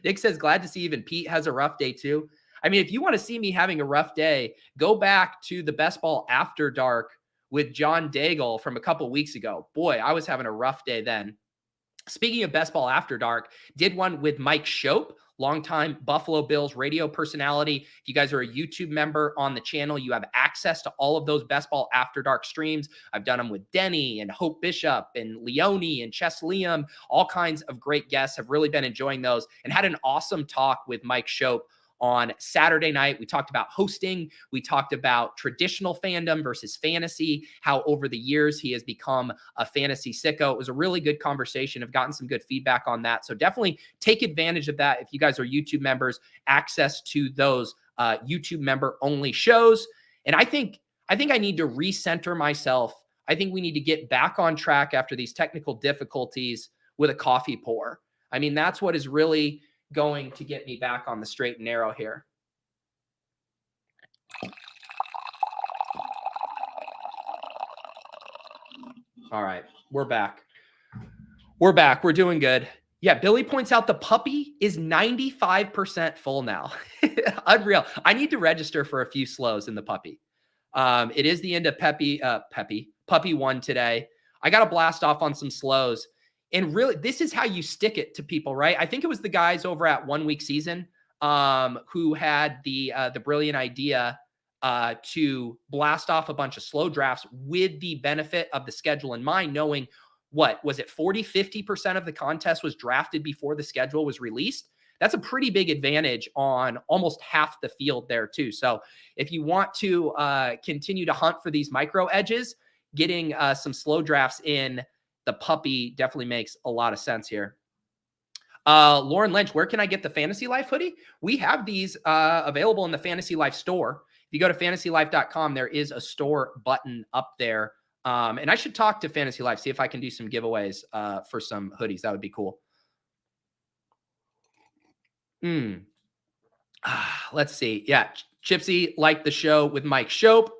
Nick says, glad to see even Pete has a rough day too. I mean, if you want to see me having a rough day, go back to the Best Ball After Dark with John Daigle from a couple weeks ago. Boy, I was having a rough day then. Speaking of Best Ball After Dark, did one with Mike Shope, longtime Buffalo Bills radio personality. If you guys are a YouTube member on the channel, you have access to all of those Best Ball After Dark streams. I've done them with Denny and Hope Bishop and Leone and Chess Liam. All kinds of great guests. Have really been enjoying those and had an awesome talk with Mike Shope on Saturday night. We talked about hosting. We talked about traditional fandom versus fantasy, how over the years he has become a fantasy sicko. It was a really good conversation. I've gotten some good feedback on that. So definitely take advantage of that. If you guys are YouTube members, access to those YouTube member only shows. And I think I need to recenter myself. I think we need to get back on track after these technical difficulties with a coffee pour. I mean, that's what is really going to get me back on the straight and narrow here. All right, we're back. We're back. We're doing good. Yeah, Billy points out the puppy is 95% full now. Unreal. I need to register for a few slows in the puppy. It is the end of Puppy 1 today. I got to blast off on some slows. And really, this is how you stick it to people, right? I think it was the guys over at 1 Week Season who had the brilliant idea to blast off a bunch of slow drafts with the benefit of the schedule in mind, knowing what was it, 40-50% of the contest was drafted before the schedule was released. That's a pretty big advantage on almost half the field there too. So if you want to continue to hunt for these micro edges, getting some slow drafts in the puppy definitely makes a lot of sense here. Lauren Lynch, where can I get the Fantasy Life hoodie? We have these available in the Fantasy Life store. If you go to fantasylife.com, there is a store button up there. And I should talk to Fantasy Life, see if I can do some giveaways for some hoodies. That would be cool. Let's see. Yeah, Chipsy liked the show with Mike Shope.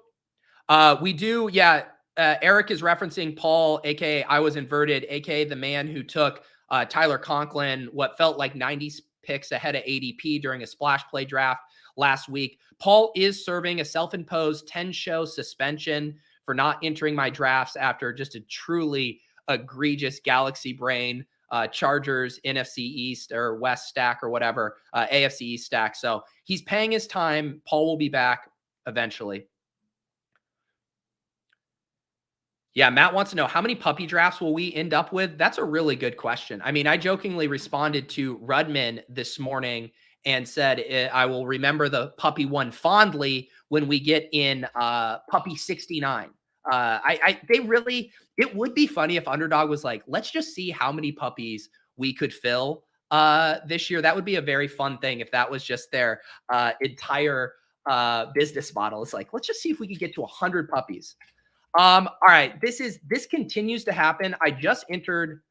We do, yeah. Eric is referencing Paul, a.k.a. I Was Inverted, a.k.a. the man who took Tyler Conklin, what felt like 90 picks ahead of ADP during a splash play draft last week. Paul is serving a self-imposed 10-show suspension for not entering my drafts after just a truly egregious Galaxy Brain Chargers NFC East or West stack or whatever, AFC East stack. So he's paying his time. Paul will be back eventually. Yeah, Matt wants to know, how many puppy drafts will we end up with? That's a really good question. I mean, I jokingly responded to Rudman this morning and said, I will remember the puppy one fondly when we get in puppy 69. It would be funny if Underdog was like, let's just see how many puppies we could fill this year. That would be a very fun thing if that was just their entire business model. It's like, let's just see if we could get to 100 puppies. All right, this continues to happen. I just entered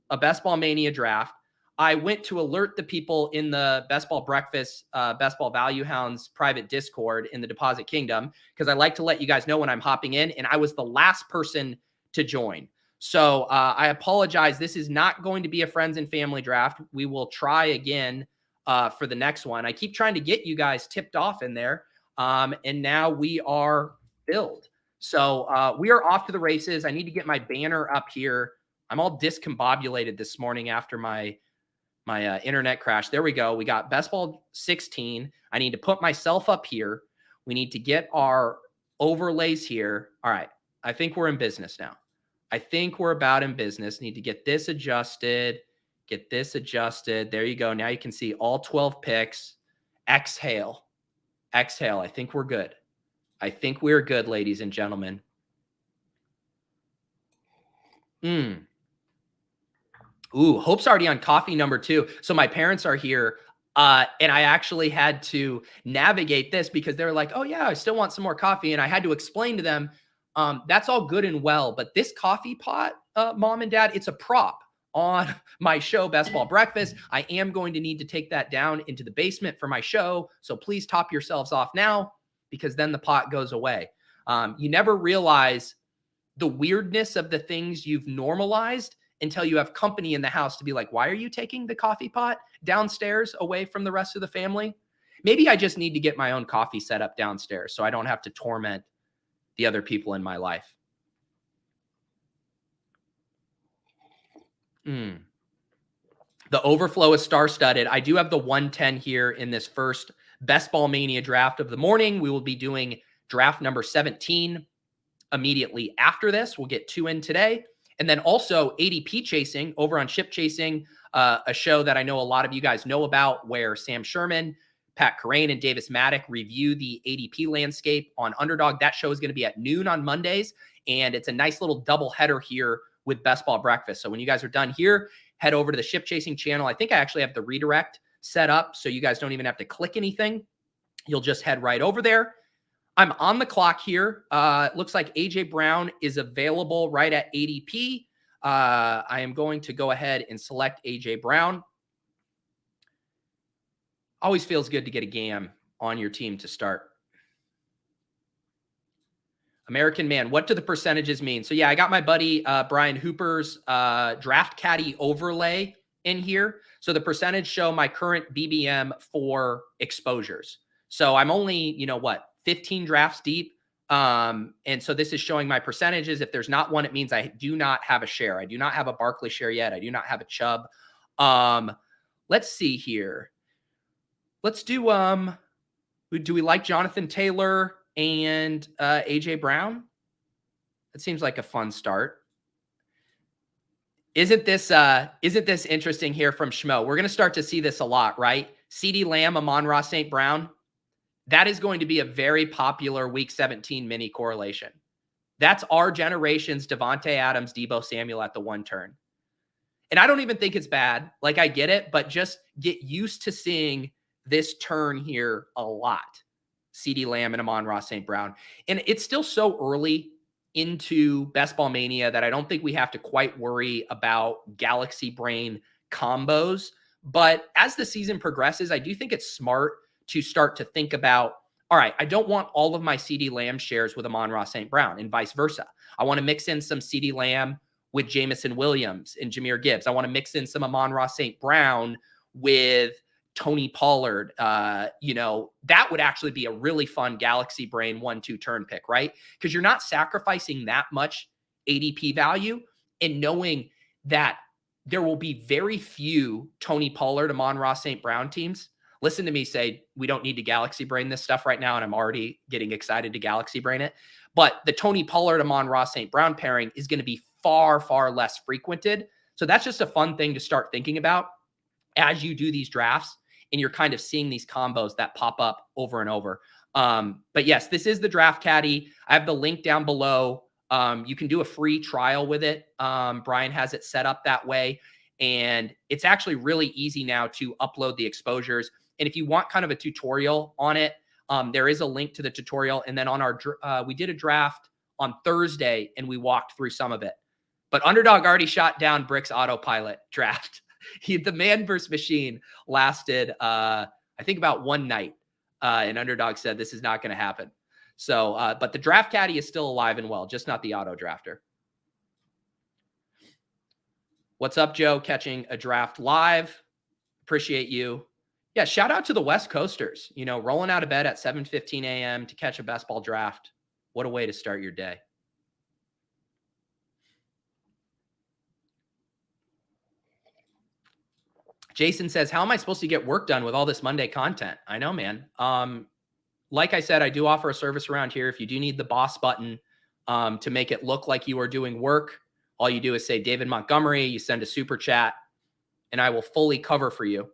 a Best Ball Mania draft. I went to alert the people in the Best Ball Breakfast, Best Ball Value Hounds private Discord in the Deposit Kingdom, because I like to let you guys know when I'm hopping in, and I was the last person to join. So I apologize. This is not going to be a friends and family draft. We will try again for the next one. I keep trying to get you guys tipped off in there, and now we are filled. So we are off to the races. I need to get my banner up here. I'm all discombobulated this morning after my internet crash. There we go. We got Best Ball 16. I need to put myself up here. We need to get our overlays here. All right. I think we're in business now. I think we're about in business. Need to get this adjusted. Get this adjusted. There you go. Now you can see all 12 picks. Exhale. Exhale. I think we're good. I think we're good, ladies and gentlemen. Ooh, Hope's already on coffee number 2. So my parents are here, and I actually had to navigate this because they're like, oh, yeah, I still want some more coffee. And I had to explain to them, that's all good and well, but this coffee pot, Mom and Dad, it's a prop on my show, Best Ball Breakfast. I am going to need to take that down into the basement for my show. So please top yourselves off now, because then the pot goes away. You never realize the weirdness of the things you've normalized until you have company in the house to be like, why are you taking the coffee pot downstairs away from the rest of the family? Maybe I just need to get my own coffee set up downstairs so I don't have to torment the other people in my life. The overflow is star-studded. I do have the 110 here in this first Best Ball Mania draft of the morning. We will be doing draft number 17 immediately after this. We'll get 2 in today. And then also ADP chasing over on Ship Chasing, a show that I know a lot of you guys know about, where Sam Sherman, Pat Kerrane, and Davis Maddock review the ADP landscape on Underdog. That show is going to be at noon on Mondays, and it's a nice little double header here with Best Ball Breakfast. So when you guys are done here, head over to the Ship Chasing channel. I think I actually have the redirect set up, so you guys don't even have to click anything. You'll just head right over there. I'm on the clock here. It looks like AJ Brown is available right at ADP. I am going to go ahead and select AJ Brown. Always feels good to get a GAM on your team to start. American Man, what do the percentages mean? So yeah, I got my buddy Brian Hooper's draft caddy overlay in here. So the percentage show my current BBM for exposures. So I'm only, 15 drafts deep. And so this is showing my percentages. If there's not one, it means I do not have a share. I do not have a Barkley share yet. I do not have a Chubb. Let's see here. Let's do we like Jonathan Taylor and AJ Brown? That seems like a fun start. Isn't this interesting here from Schmo? We're going to start to see this a lot, right? Ceedee Lamb, Amon-Ra St. Brown. That is going to be a very popular Week 17 mini correlation. That's our generation's Devontae Adams, Deebo Samuel at the 1 turn. And I don't even think it's bad. Like, I get it, but just get used to seeing this turn here a lot. Ceedee Lamb and Amon-Ra St. Brown. And it's still so early into Best Ball Mania that I don't think we have to quite worry about galaxy brain combos. But as the season progresses, I do think it's smart to start to think about, all right, I don't want all of my Ceedee Lamb shares with Amon-Ra St. Brown and vice versa. I want to mix in some Ceedee Lamb with Jameson Williams and Jahmyr Gibbs. I want to mix in some Amon-Ra St. Brown with Tony Pollard. That would actually be a really fun galaxy brain 1-2 turn pick, right? Because you're not sacrificing that much ADP value and knowing that there will be very few Tony Pollard, Amon-Ra St. Brown teams. Listen to me say, we don't need to galaxy brain this stuff right now, and I'm already getting excited to galaxy brain it. But the Tony Pollard, Amon-Ra St. Brown pairing is going to be far, far less frequented. So that's just a fun thing to start thinking about as you do these drafts, and you're kind of seeing these combos that pop up over and over. But yes, this is the Draft Caddy. I have the link down below. You can do a free trial with it. Brian has it set up that way. And it's actually really easy now to upload the exposures. And if you want kind of a tutorial on it, there is a link to the tutorial. And then on our, we did a draft on Thursday and we walked through some of it. But Underdog already shot down Brick's autopilot draft. The man versus machine lasted, I think, about one night. And Underdog said this is not going to happen. So, but the Draft Caddy is still alive and well, just not the auto drafter. What's up, Joe? Catching a draft live. Appreciate you. Yeah, shout out to the West Coasters. Rolling out of bed at 7:15 a.m. to catch a best ball draft. What a way to start your day. Jason says, how am I supposed to get work done with all this Monday content? I know, man. Like I said, I do offer a service around here. If you do need the boss button to make it look like you are doing work, all you do is say David Montgomery, you send a super chat, and I will fully cover for you.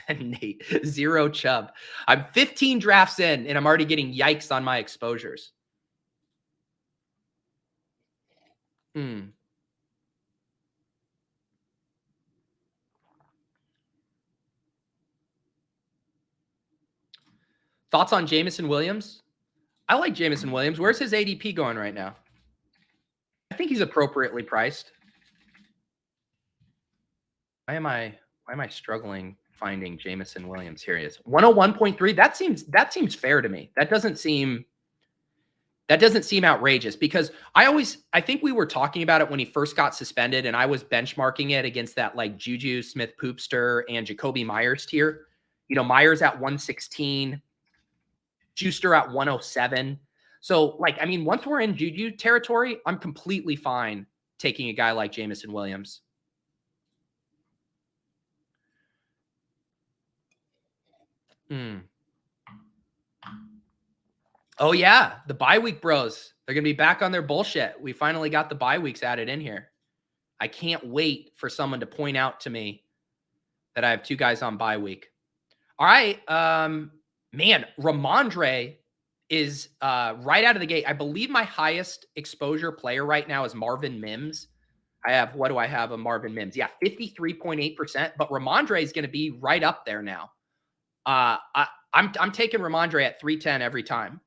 Nate, 0 Chubb. I'm 15 drafts in, and I'm already getting yikes on my exposures. Thoughts on Jameson Williams? I like Jameson Williams. Where's his ADP going right now? I think he's appropriately priced. Why am I struggling finding Jameson Williams? Here he is. 101.3. That seems fair to me. That doesn't seem That doesn't seem outrageous because I think we were talking about it when he first got suspended, and I was benchmarking it against that like Juju Smith-Poopster and Jacoby Myers tier. You know, Myers at 116, Juicer at 107. So, like, I mean, once we're in Juju territory, I'm completely fine taking a guy like Jameson Williams. Oh, yeah. The bye week bros. They're going to be back on their bullshit. We finally got the bye weeks added in here. I can't wait for someone to point out to me that I have two guys on bye week. All right. Man, Ramondre is right out of the gate. I believe my highest exposure player right now is Marvin Mims. What do I have of Marvin Mims? Yeah, 53.8%, but Ramondre is going to be right up there now. I'm taking Ramondre at 310 every time.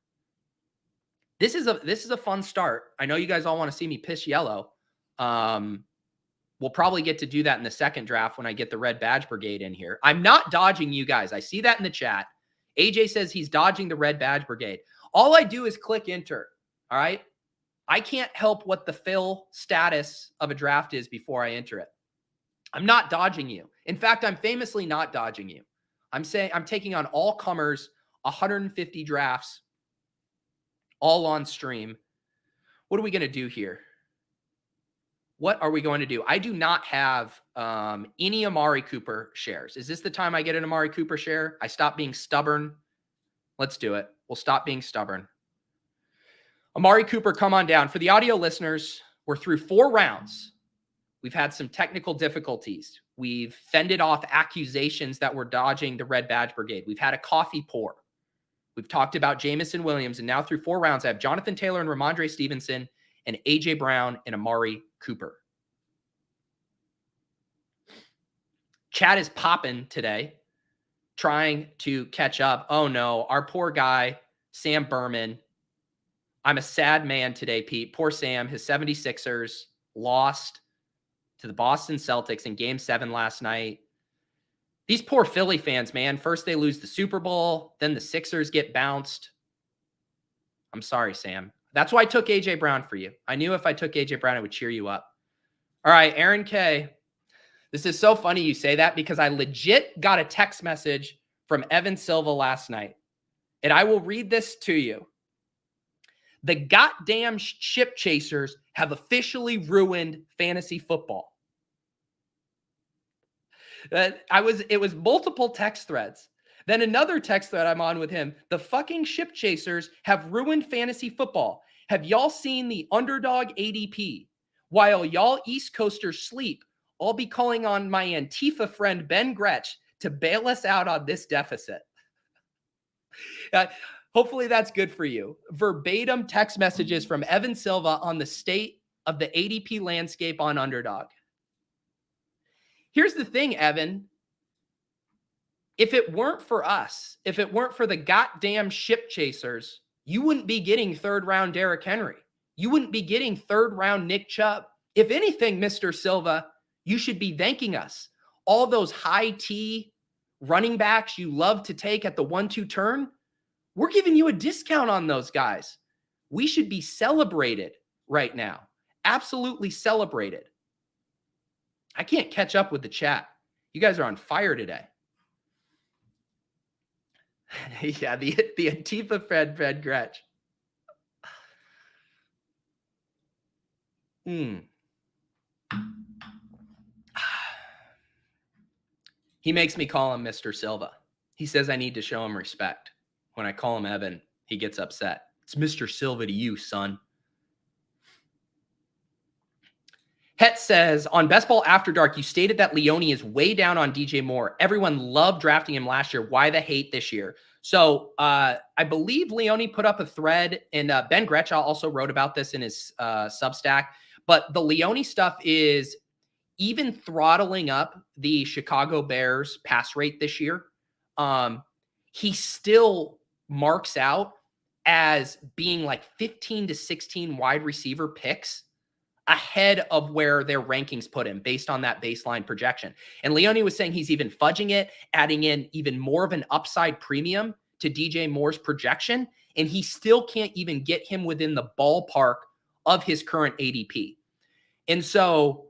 This is a fun start. I know you guys all want to see me piss yellow. We'll probably get to do that in the second draft when I get the Red Badge Brigade in here. I'm not dodging you guys. I see that in the chat. AJ says he's dodging the Red Badge Brigade. All I do is click enter. All right. I can't help what the fill status of a draft is before I enter it. I'm not dodging you. In fact, I'm famously not dodging you. I'm saying I'm taking on all comers, 150 drafts, all on stream. What are we going to do here? What are we going to do? I do not have any Amari Cooper shares. Is this the time I get an Amari Cooper share? I stop being stubborn. Let's do it. We'll stop being stubborn. Amari Cooper, come on down. For the audio listeners, we're through 4 rounds. We've had some technical difficulties. We've fended off accusations that we're dodging the Red Badge Brigade. We've had a coffee pour. We've talked about Jameson Williams, and now through 4 rounds, I have Jonathan Taylor and Ramondre Stevenson and A.J. Brown and Amari Cooper. Chat is popping today, trying to catch up. Oh, no, our poor guy, Sam Berman. I'm a sad man today, Pete. Poor Sam. His 76ers lost to the Boston Celtics in Game 7 last night. These poor Philly fans, man. First they lose the Super Bowl, then the Sixers get bounced. I'm sorry, Sam. That's why I took A.J. Brown for you. I knew if I took A.J. Brown, it would cheer you up. All right, Aaron K. This is so funny you say that because I legit got a text message from Evan Silva last night. And I will read this to you. The goddamn ship chasers have officially ruined fantasy football. It was multiple text threads. Then another text thread I'm on with him. The fucking ship chasers have ruined fantasy football. Have y'all seen the underdog ADP? While y'all East Coasters sleep, I'll be calling on my Antifa friend Ben Gretsch to bail us out on this deficit. Hopefully that's good for you. Verbatim text messages from Evan Silva on the state of the ADP landscape on Underdog. Here's the thing, Evan. If it weren't for us, if it weren't for the goddamn ship chasers, you wouldn't be getting 3rd round Derrick Henry. You wouldn't be getting 3rd round Nick Chubb. If anything, Mr. Silva, you should be thanking us. All those high T running backs you love to take at the 1-2 turn, we're giving you a discount on those guys. We should be celebrated right now. Absolutely celebrated. I can't catch up with the chat. You guys are on fire today. Yeah, the Antifa Fred Gretsch. He makes me call him Mr. Silva. He says I need to show him respect. When I call him Evan, he gets upset. It's Mr. Silva to you, son. Het says, on Best Ball After Dark, you stated that Leone is way down on DJ Moore. Everyone loved drafting him last year. Why the hate this year? So I believe Leone put up a thread, and Ben Gretsch also wrote about this in his Substack. But the Leone stuff is even throttling up the Chicago Bears pass rate this year. He still marks out as being like 15 to 16 wide receiver picks ahead of where their rankings put him based on that baseline projection. And Leone was saying he's even fudging it, adding in even more of an upside premium to DJ Moore's projection. and he still can't even get him within the ballpark of his current ADP. And so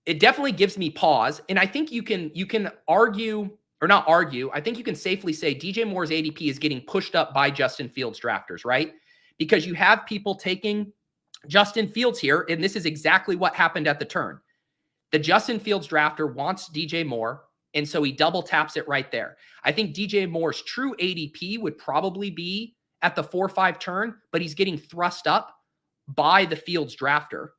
it definitely gives me pause. And I think you can argue, or not argue, I think you can safely say DJ Moore's ADP is getting pushed up by Justin Fields drafters, right? Because you have people taking Justin Fields here, and this is exactly what happened at the turn. The Justin Fields drafter wants DJ Moore, and so he double taps it right there. I think DJ Moore's true ADP would probably be at the 4-5 turn, but he's getting thrust up by the Fields drafter.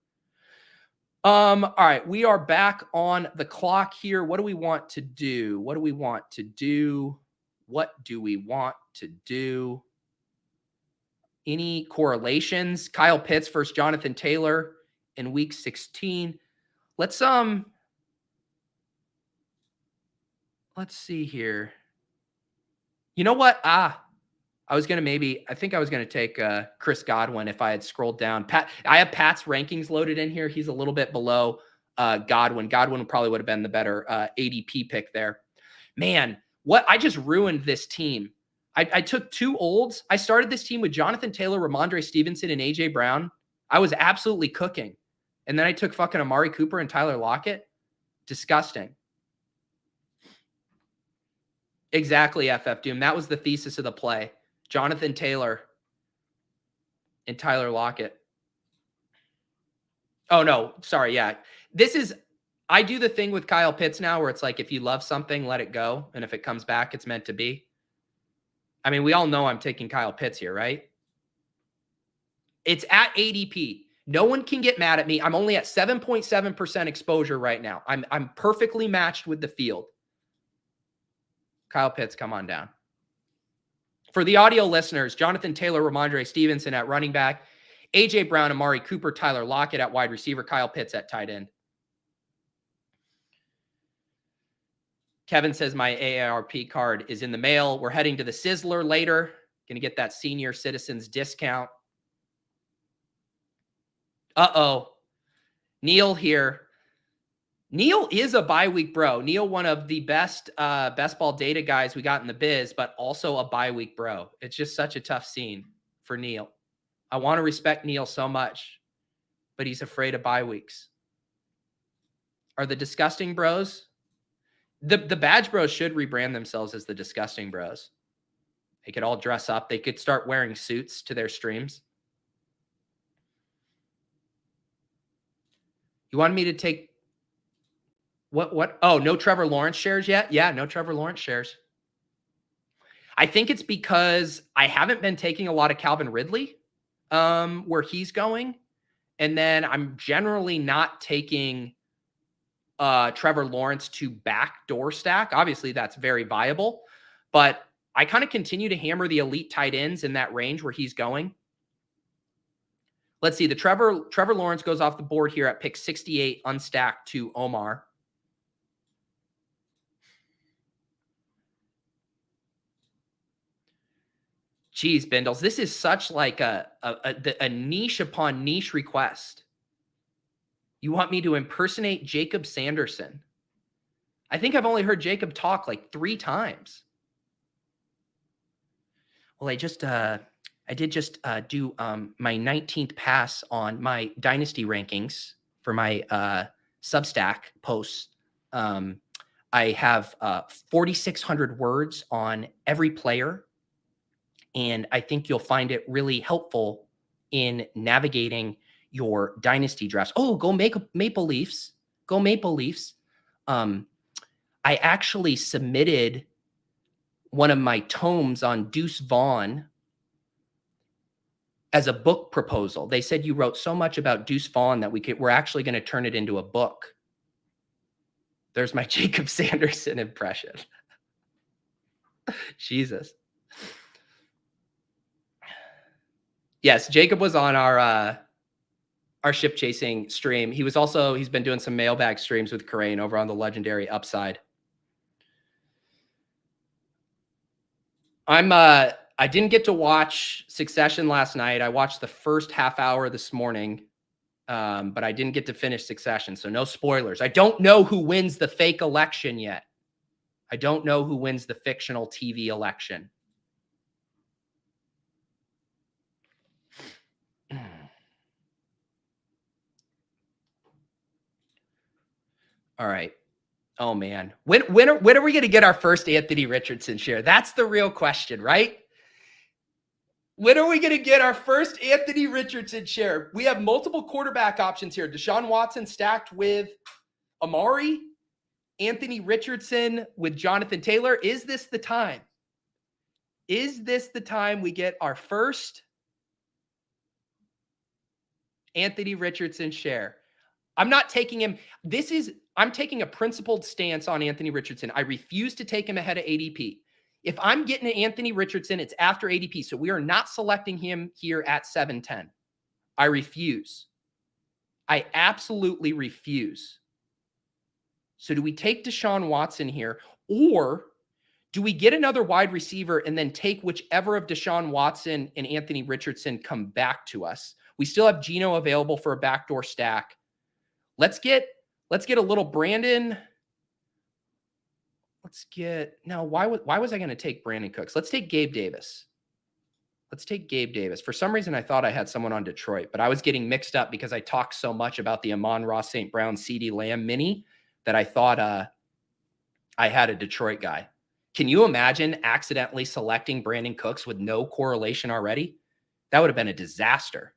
All right, we are back on the clock here. What do we want to do? What do we want to do? What do we want to do? Any correlations? Kyle Pitts versus Jonathan Taylor in week 16. Let's see here. You know what? I think I was going to take Chris Godwin if I had scrolled down. I have Pat's rankings loaded in here. He's a little bit below Godwin. Godwin probably would have been the better ADP pick there. Man, I just ruined this team. I took two olds. I started this team with Jonathan Taylor, Ramondre Stevenson, and A.J. Brown. I was absolutely cooking. And then I took fucking Amari Cooper and Tyler Lockett. Disgusting. Exactly, FF Doom. That was the thesis of the play. Jonathan Taylor and Tyler Lockett. Oh, no. Sorry. Yeah. I do the thing with Kyle Pitts now where it's like, if you love something, let it go. And if it comes back, it's meant to be. I mean, we all know I'm taking Kyle Pitts here, right? It's at ADP. No one can get mad at me. I'm only at 7.7% exposure right now. I'm perfectly matched with the field. Kyle Pitts, come on down. For the audio listeners, Jonathan Taylor, Ramondre Stevenson at running back, A.J. Brown, Amari Cooper, Tyler Lockett at wide receiver, Kyle Pitts at tight end. Kevin says my AARP card is in the mail. We're heading to the Sizzler later. Going to get that senior citizens discount. Uh-oh. Neil here. Neil is a bye week bro. Neil, one of the best ball data guys we got in the biz, but also a bye week bro. It's just such a tough scene for Neil. I want to respect Neil so much, but he's afraid of bye weeks. Are the disgusting bros? The badge bros should rebrand themselves as the disgusting bros. They could all dress up. They could start wearing suits to their streams. You wanted me to take what? Oh, no Trevor Lawrence shares yet? Yeah, no Trevor Lawrence shares. I think it's because I haven't been taking a lot of Calvin Ridley where he's going. And then I'm generally not taking Trevor Lawrence to backdoor stack. Obviously, that's very viable. But I kind of continue to hammer the elite tight ends in that range where he's going. Let's see. The Trevor Lawrence goes off the board here at pick 68, unstacked to Omar. Geez, Bindles, this is such like a niche upon niche request. You want me to impersonate Jacob Sanderson? I think I've only heard Jacob talk like 3 times. Well, I did just do my 19th pass on my dynasty rankings for my Substack posts. I have 4,600 words on every player, and I think you'll find it really helpful in navigating your dynasty drafts. Oh, go Maple Leafs. Go Maple Leafs. I actually submitted one of my tomes on Deuce Vaughn as a book proposal. They said you wrote so much about Deuce Vaughn that we're actually going to turn it into a book. There's my Jacob Sanderson impression. Jesus. Yes, Jacob was on our ship chasing stream. He's been doing some mailbag streams with Karain over on the legendary Upside. I didn't get to watch Succession last night. I watched the first half hour this morning, but I didn't get to finish Succession, so no spoilers. I don't know who wins the fake election yet. I don't know who wins the fictional TV election. All right. Oh man. When are we going to get our first Anthony Richardson share? That's the real question, right? When are we going to get our first Anthony Richardson share? We have multiple quarterback options here. Deshaun Watson stacked with Amari, Anthony Richardson with Jonathan Taylor. Is this the time? Is this the time we get our first Anthony Richardson share? I'm not taking him. I'm taking a principled stance on Anthony Richardson. I refuse to take him ahead of ADP. If I'm getting an Anthony Richardson, it's after ADP. So we are not selecting him here at 710. I refuse. I absolutely refuse. So do we take Deshaun Watson here, or do we get another wide receiver and then take whichever of Deshaun Watson and Anthony Richardson come back to us? We still have Geno available for a backdoor stack. Let's get a little Brandon. Why was I going to take Brandon Cooks? Let's take Gabe Davis. For some reason, I thought I had someone on Detroit, but I was getting mixed up because I talked so much about the Amon-Ra St. Brown Ceedee Lamb mini that I thought I had a Detroit guy. Can you imagine accidentally selecting Brandon Cooks with no correlation already? That would have been a disaster.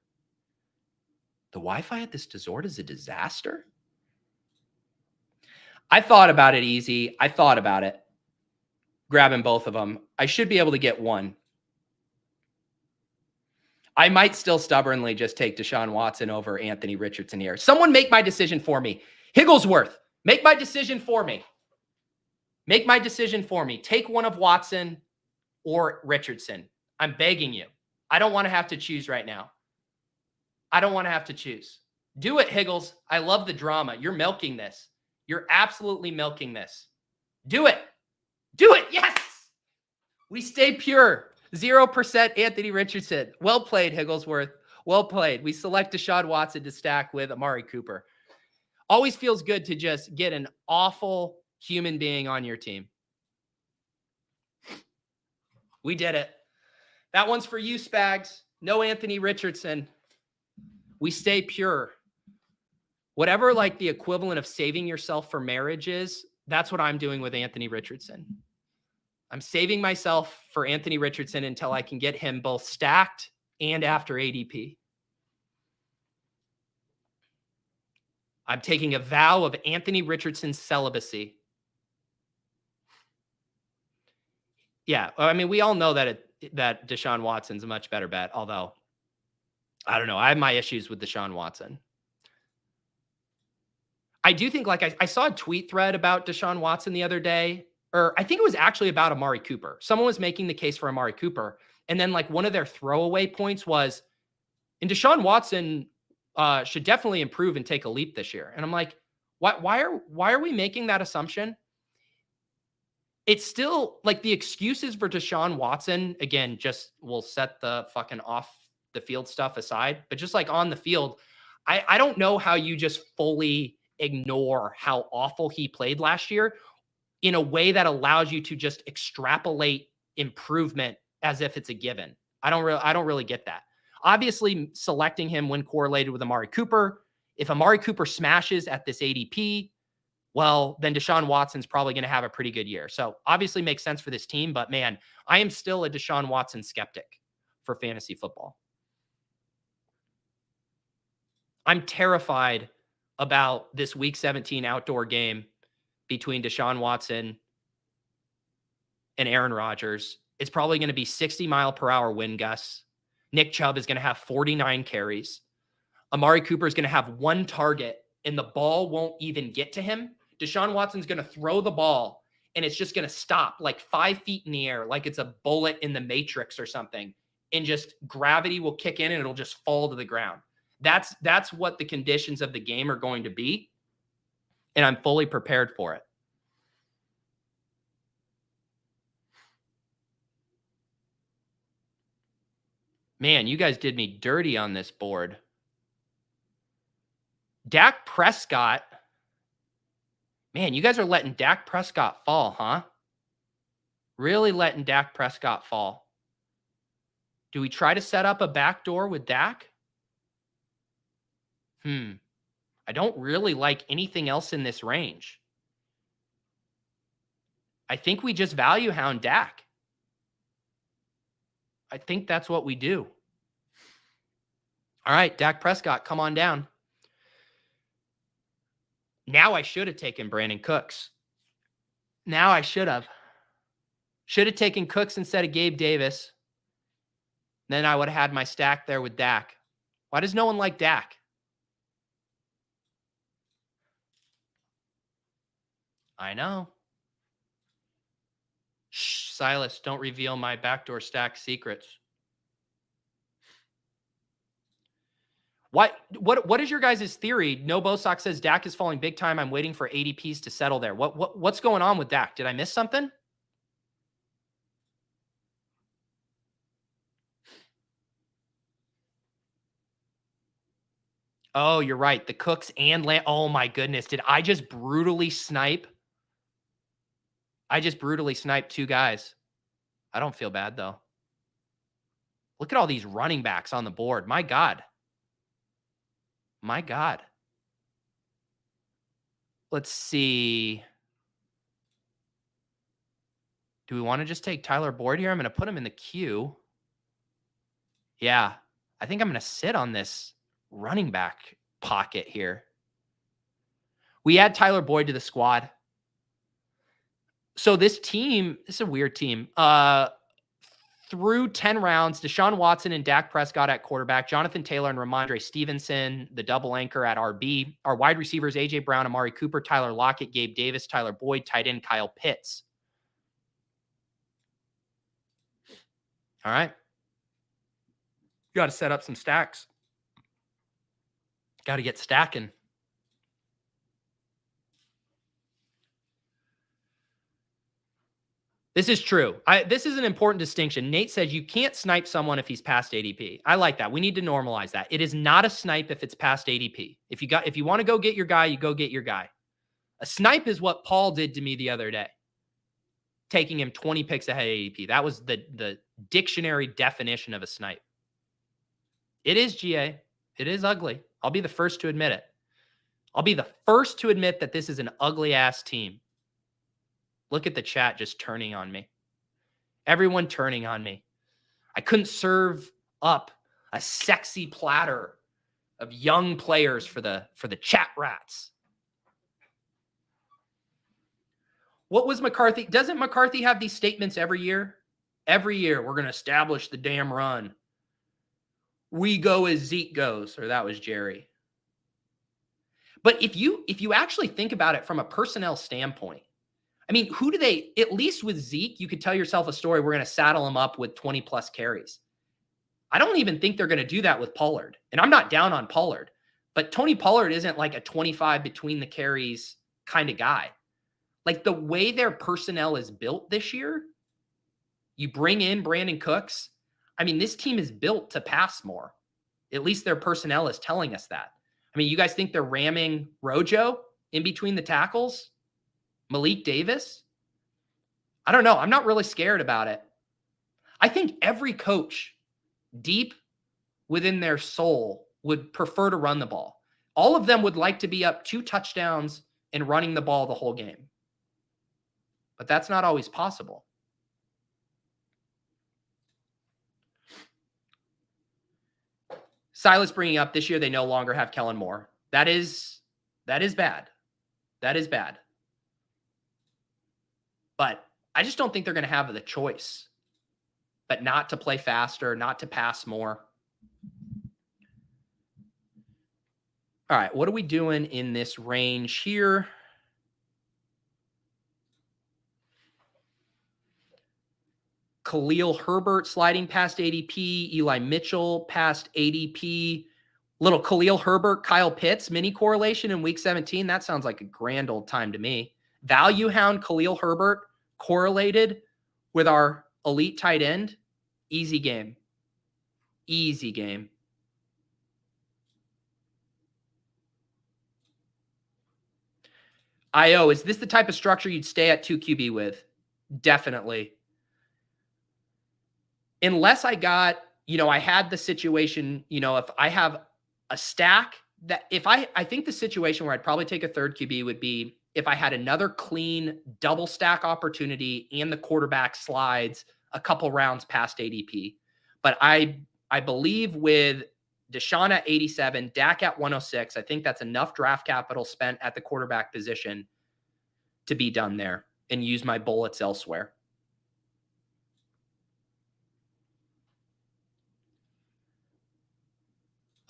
The Wi-Fi at this resort is a disaster. I thought about it easy. I thought about it. Grabbing both of them. I should be able to get one. I might still stubbornly just take Deshaun Watson over Anthony Richardson here. Someone make my decision for me. Higglesworth, make my decision for me. Take one of Watson or Richardson. I'm begging you. I don't want to have to choose right now. Do it, Higgles. I love the drama. You're milking this. You're absolutely milking this. Do it. Yes. We stay pure. 0% Anthony Richardson. Well played, Higglesworth. Well played. We select Deshaun Watson to stack with Amari Cooper. Always feels good to just get an awful human being on your team. We did it. That one's for you, Spags. No Anthony Richardson. We stay pure. Whatever like the equivalent of saving yourself for marriage is, that's what I'm doing with Anthony Richardson. I'm saving myself for Anthony Richardson until I can get him both stacked and after ADP. I'm taking a vow of Anthony Richardson's celibacy. Yeah, I mean, we all know that Deshaun Watson's a much better bet, although I don't know. I have my issues with Deshaun Watson. I do think, like, I saw a tweet thread about Deshaun Watson the other day, or I think it was actually about Amari Cooper. Someone was making the case for Amari Cooper. And then, like, one of their throwaway points was, and Deshaun Watson should definitely improve and take a leap this year. And I'm like, why are we making that assumption? It's still like the excuses for Deshaun Watson, again, just we'll set the fucking off the field stuff aside, but just like on the field, I don't know how you just fully ignore how awful he played last year in a way that allows you to just extrapolate improvement as if it's a given. I don't really get that. Obviously, selecting him when correlated with Amari Cooper. If Amari Cooper smashes at this ADP, well, then Deshaun Watson's probably going to have a pretty good year. So obviously makes sense for this team, but man, I am still a Deshaun Watson skeptic for fantasy football. I'm terrified about this week 17 outdoor game between Deshaun Watson and Aaron Rodgers. It's probably going to be 60-mile-per-hour wind gusts. Nick Chubb is going to have 49 carries. Amari Cooper is going to have one target, and the ball won't even get to him. Deshaun Watson's going to throw the ball, and it's just going to stop like 5 feet in the air, like it's a bullet in the Matrix or something, and just gravity will kick in, and it'll just fall to the ground. That's what the conditions of the game are going to be, and I'm fully prepared for it. Man, you guys did me dirty on this board. Dak Prescott. Man, you guys are letting Dak Prescott fall, huh? Really letting Dak Prescott fall. Do we try to set up a backdoor with Dak? I don't really like anything else in this range. I think we just value hound Dak. I think that's what we do. All right, Dak Prescott, come on down. Now I should have taken Brandon Cooks. Now I should have. Should have taken Cooks instead of Gabe Davis. Then I would have had my stack there with Dak. Why does no one like Dak? I know. Shh, Silas, don't reveal my backdoor stack secrets. What is your guys' theory? No Bosock says Dak is falling big time. I'm waiting for ADPs to settle there. What's going on with Dak? Did I miss something? Oh, you're right. The Cooks and Lamb. Oh my goodness. Did I just brutally snipe? I just brutally sniped two guys. I don't feel bad though. Look at all these running backs on the board. My God. My God. Let's see. Do we want to just take Tyler Boyd here? I'm going to put him in the queue. Yeah. I think I'm going to sit on this running back pocket here. We add Tyler Boyd to the squad. So this team, this is a weird team. Through 10 rounds, Deshaun Watson and Dak Prescott at quarterback, Jonathan Taylor and Ramondre Stevenson, the double anchor at RB. Our wide receivers, A.J. Brown, Amari Cooper, Tyler Lockett, Gabe Davis, Tyler Boyd, tight end, Kyle Pitts. All right. You got to set up some stacks. Got to get stacking. This is true. This is an important distinction. Nate says you can't snipe someone if he's past ADP. I like that. We need to normalize that. It is not a snipe if it's past ADP. If you want to go get your guy, you go get your guy. A snipe is what Paul did to me the other day, taking him 20 picks ahead of ADP. That was the dictionary definition of a snipe. It is GA. It is ugly. I'll be the first to admit it. I'll be the first to admit that this is an ugly ass team. Look at the chat just turning on me. Everyone turning on me. I couldn't serve up a sexy platter of young players for the chat rats. What was McCarthy? Doesn't McCarthy have these statements every year? Every year, we're going to establish the damn run. We go as Zeke goes, or that was Jerry. But if you actually think about it from a personnel standpoint, I mean, who do they, at least with Zeke, you could tell yourself a story. We're going to saddle him up with 20 plus carries. I don't even think they're going to do that with Pollard. And I'm not down on Pollard, but Tony Pollard isn't like a 25 between the carries kind of guy. Like the way their personnel is built this year, you bring in Brandon Cooks. I mean, this team is built to pass more. At least their personnel is telling us that. I mean, you guys think they're ramming Rojo in between the tackles? Malik Davis? I don't know. I'm not really scared about it. I think every coach deep within their soul would prefer to run the ball. All of them would like to be up 2 touchdowns and running the ball the whole game. But that's not always possible. Silas bringing up this year they no longer have Kellen Moore. That is bad. That is bad. But I just don't think they're going to have the choice, but not to play faster, not to pass more. All right, what are we doing in this range here? Khalil Herbert sliding past ADP, Eli Mitchell past ADP, little Khalil Herbert, Kyle Pitts mini correlation in week 17. That sounds like a grand old time to me. Value hound Khalil Herbert correlated with our elite tight end. Easy game. Easy game. IO, is this the type of structure you'd stay at 2 QB with? Definitely. Unless I got, I had the situation, if I have a stack that if I think the situation where I'd probably take a third QB would be if I had another clean double stack opportunity and the quarterback slides a couple rounds past ADP. But I believe with Deshaun at 87, Dak at 106, I think that's enough draft capital spent at the quarterback position to be done there and use my bullets elsewhere.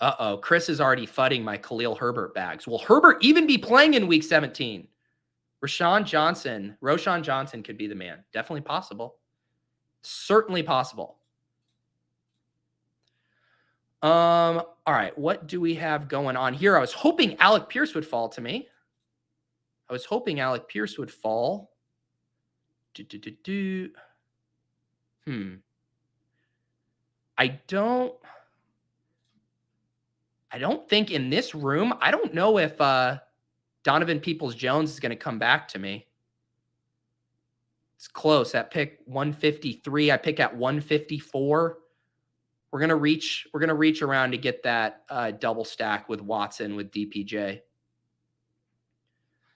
Uh-oh, Chris is already fudding my Khalil Herbert bags. Will Herbert even be playing in week 17? Roshan Johnson could be the man. Definitely possible. Certainly possible. All right, what do we have going on here? I was hoping Alec Pierce would fall to me. I don't think in this room, I don't know if Donovan Peoples-Jones is going to come back to me. It's close. At pick 153, I pick at 154. We're going to reach around to get that double stack with Watson with DPJ.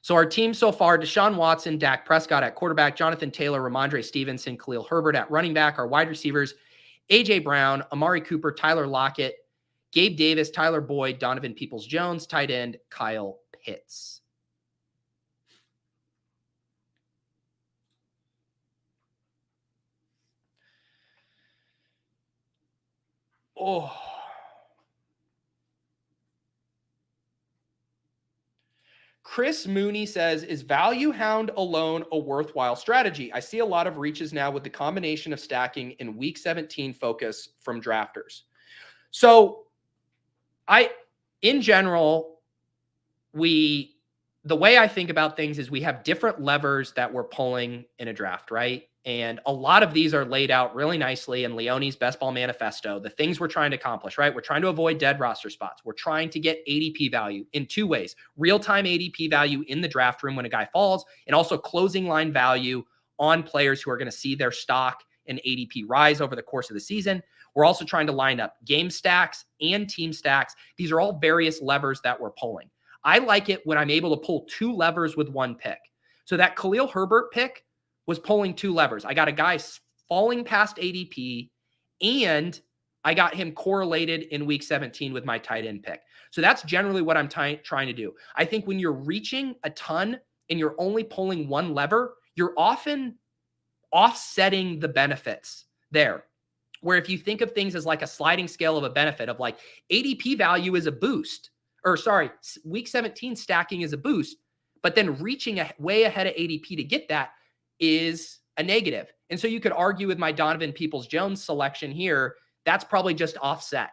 So our team so far, Deshaun Watson, Dak Prescott at quarterback, Jonathan Taylor, Ramondre Stevenson, Khalil Herbert at running back. Our wide receivers, A.J. Brown, Amari Cooper, Tyler Lockett, Gabe Davis, Tyler Boyd, Donovan Peoples-Jones, tight end, Kyle Pitts. Oh. Chris Mooney says, is value hound alone a worthwhile strategy? I see a lot of reaches now with the combination of stacking and week 17 focus from drafters. So in general, the way I think about things is we have different levers that we're pulling in a draft, right? And a lot of these are laid out really nicely in Leone's Best Ball Manifesto, the things we're trying to accomplish, right? We're trying to avoid dead roster spots. We're trying to get ADP value in two ways: real-time ADP value in the draft room when a guy falls, and also closing line value on players who are going to see their stock and ADP rise over the course of the season. We're also trying to line up game stacks and team stacks. These are all various levers that we're pulling. I like it when I'm able to pull two levers with one pick. So that Khalil Herbert pick was pulling two levers. I got a guy falling past ADP, and I got him correlated in week 17 with my tight end pick. So that's generally what I'm trying to do. I think when you're reaching a ton and you're only pulling one lever, you're often offsetting the benefits there. Where if you think of things as like a sliding scale of a benefit of like ADP value is a boost, week 17 stacking is a boost, but then reaching way ahead of ADP to get that is a negative. And so you could argue with my Donovan Peoples-Jones selection here, that's probably just offset,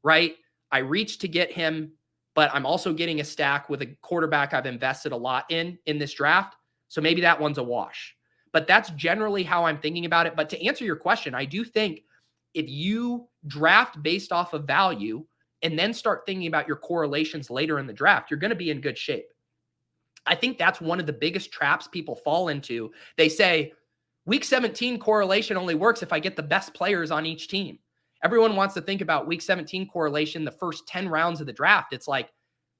right? I reached to get him, but I'm also getting a stack with a quarterback I've invested a lot in this draft. So maybe that one's a wash. But that's generally how I'm thinking about it. But to answer your question, I do think if you draft based off of value and then start thinking about your correlations later in the draft, you're going to be in good shape. I think that's one of the biggest traps people fall into. They say, week 17 correlation only works if I get the best players on each team. Everyone wants to think about week 17 correlation the first 10 rounds of the draft. It's like,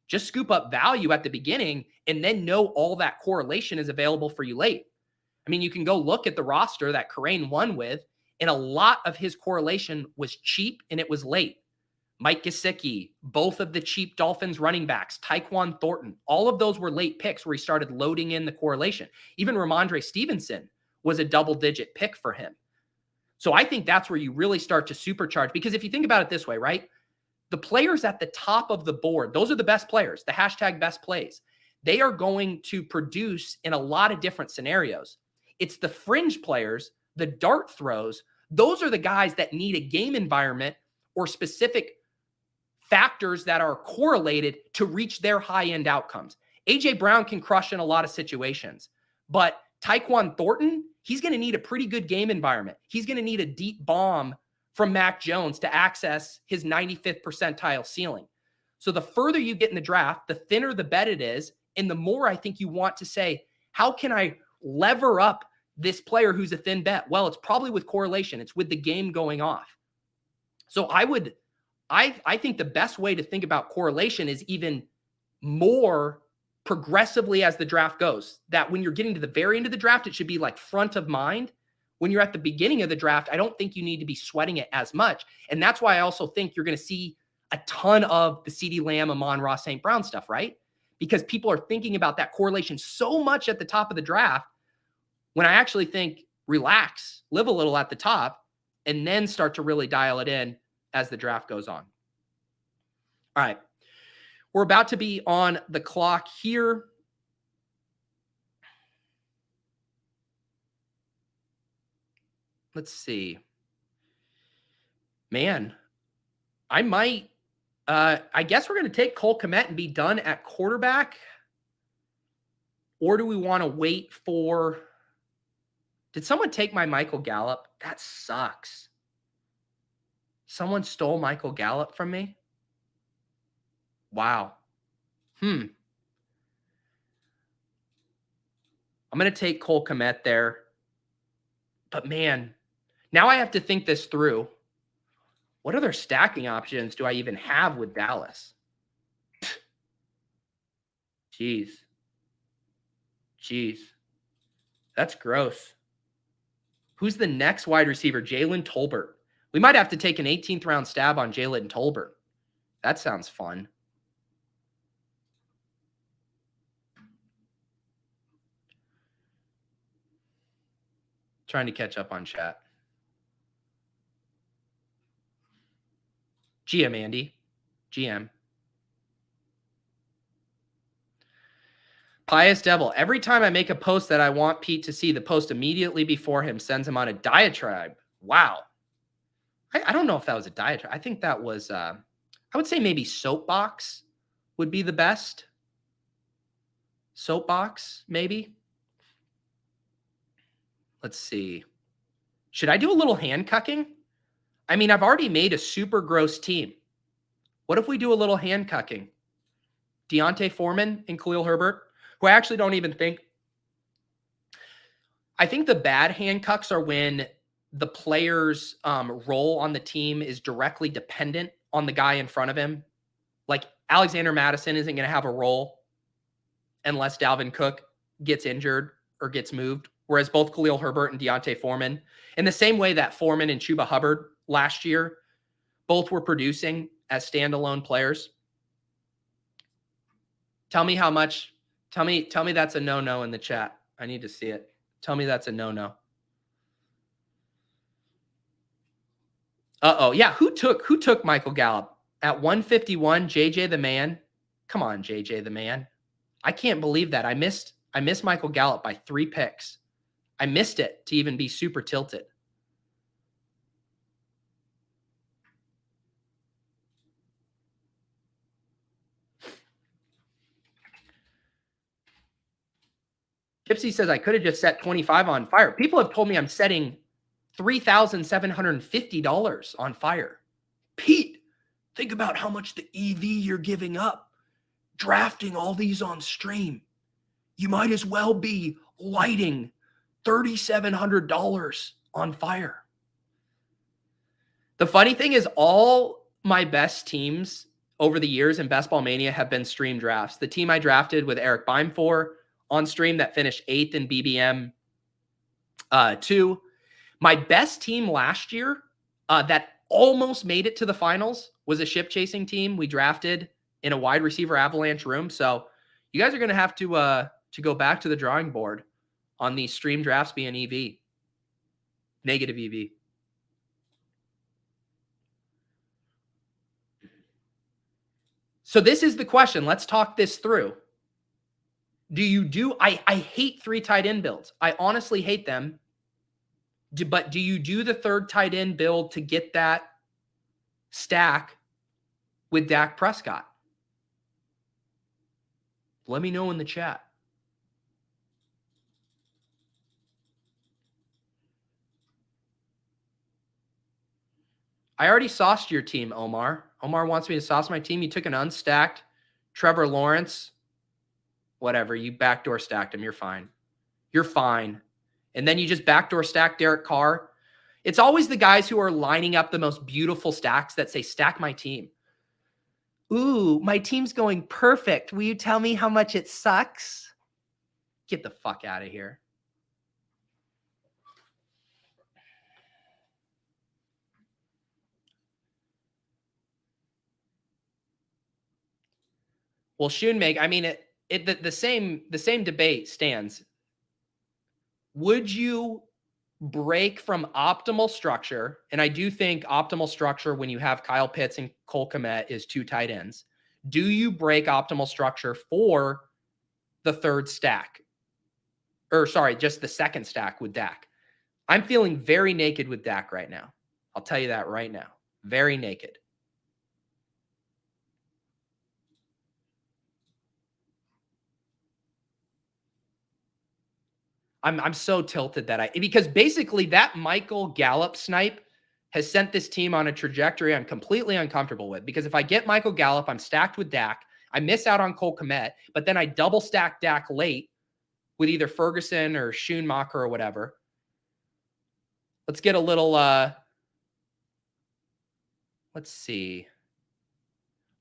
just scoop up value at the beginning and then know all that correlation is available for you late. I mean, you can go look at the roster that Kerrane won with, and a lot of his correlation was cheap and it was late. Mike Gesicki, both of the cheap Dolphins running backs, Tyquan Thornton, all of those were late picks where he started loading in the correlation. Even Ramondre Stevenson was a double-digit pick for him. So I think that's where you really start to supercharge, because if you think about it this way, right? The players at the top of the board, those are the best players, the hashtag best plays. They are going to produce in a lot of different scenarios. It's the fringe players, the dart throws, those are the guys that need a game environment or specific factors that are correlated to reach their high-end outcomes. A.J. Brown can crush in a lot of situations, but Tyquan Thornton, he's going to need a pretty good game environment. He's going to need a deep bomb from Mac Jones to access his 95th percentile ceiling. So the further you get in the draft, the thinner the bet it is, and the more I think you want to say, how can I lever up this player who's a thin bet? Well, it's probably with correlation. It's with the game going off. So I would I think the best way to think about correlation is even more progressively as the draft goes. That when you're getting to the very end of the draft, it should be like front of mind. When you're at the beginning of the draft, I don't think you need to be sweating it as much. And that's why I also think you're going to see a ton of the Ceedee Lamb, Amon-Ra St. Brown stuff, right? Because people are thinking about that correlation so much at the top of the draft, when I actually think relax, live a little at the top, and then start to really dial it in as the draft goes on. All right. We're about to be on the clock here. Let's see. Man, I might, I guess we're going to take Cole Kmet and be done at quarterback. Or do we want to wait for, did someone take my Michael Gallup? That sucks. Someone stole Michael Gallup from me? Wow. I'm going to take Cole Kmet there. But man, now I have to think this through. What other stacking options do I even have with Dallas? Jeez. That's gross. Who's the next wide receiver? Jalen Tolbert. We might have to take an 18th round stab on Jalen Tolbert. That sounds fun. Trying to catch up on chat. GM Andy. GM. Pious Devil. Every time I make a post that I want Pete to see, the post immediately before him sends him on a diatribe. Wow. I don't know if that was a diatribe. I think that was, I would say maybe soapbox would be the best. Soapbox, maybe. Let's see. Should I do a little hand cucking? I mean, I've already made a super gross team. What if we do a little hand cucking? Deontay Foreman and Khalil Herbert, who I actually don't even think. I think the bad hand cucks are when the player's role on the team is directly dependent on the guy in front of him. Like Alexander Mattison isn't going to have a role unless Dalvin Cook gets injured or gets moved. Whereas both Khalil Herbert and Deontay Foreman, in the same way that Foreman and Chuba Hubbard last year, both were producing as standalone players. Tell me how much. Tell me that's a no-no in the chat. I need to see it. Tell me that's a no-no. Uh-oh. Yeah, who took Michael Gallup? At 151, JJ the man. Come on, JJ the man. I can't believe that. I missed Michael Gallup by 3 picks. I missed it to even be super tilted. Gypsy says I could have just set 25 on fire. People have told me I'm setting $3,750 on fire. Pete, think about how much the EV you're giving up drafting all these on stream. You might as well be lighting $3,700 on fire. The funny thing is all my best teams over the years in Best Ball Mania have been stream drafts. The team I drafted with Eric Beimfor on stream that finished 8th in BBM 2. My best team last year that almost made it to the finals was a ship chasing team we drafted in a wide receiver avalanche room. So you guys are going to have to go back to the drawing board on these stream drafts being EV. Negative EV. So this is the question. Let's talk this through. I hate 3 tight end builds. I honestly hate them. But do you do the 3rd tight end build to get that stack with Dak Prescott? Let me know in the chat. I already sauced your team, Omar. Omar wants me to sauce my team. You took an unstacked Trevor Lawrence. Whatever. You backdoor stacked him. You're fine. You're fine. And then you just backdoor stacked Derek Carr. It's always the guys who are lining up the most beautiful stacks that say, stack my team. Ooh, my team's going perfect. Will you tell me how much it sucks? Get the fuck out of here. Well, Schoonmaker, I mean, the same debate stands. Would you break from optimal structure? And I do think optimal structure when you have Kyle Pitts and Cole Kmet is 2 tight ends. Do you break optimal structure for the third stack? Or sorry, just the second stack with Dak? I'm feeling very naked with Dak right now. I'll tell you that right now. Very naked. I'm so tilted that because basically that Michael Gallup snipe has sent this team on a trajectory I'm completely uncomfortable with. Because if I get Michael Gallup, I'm stacked with Dak. I miss out on Cole Kmet, but then I double stack Dak late with either Ferguson or Schoonmaker or whatever. Let's get a little, let's see.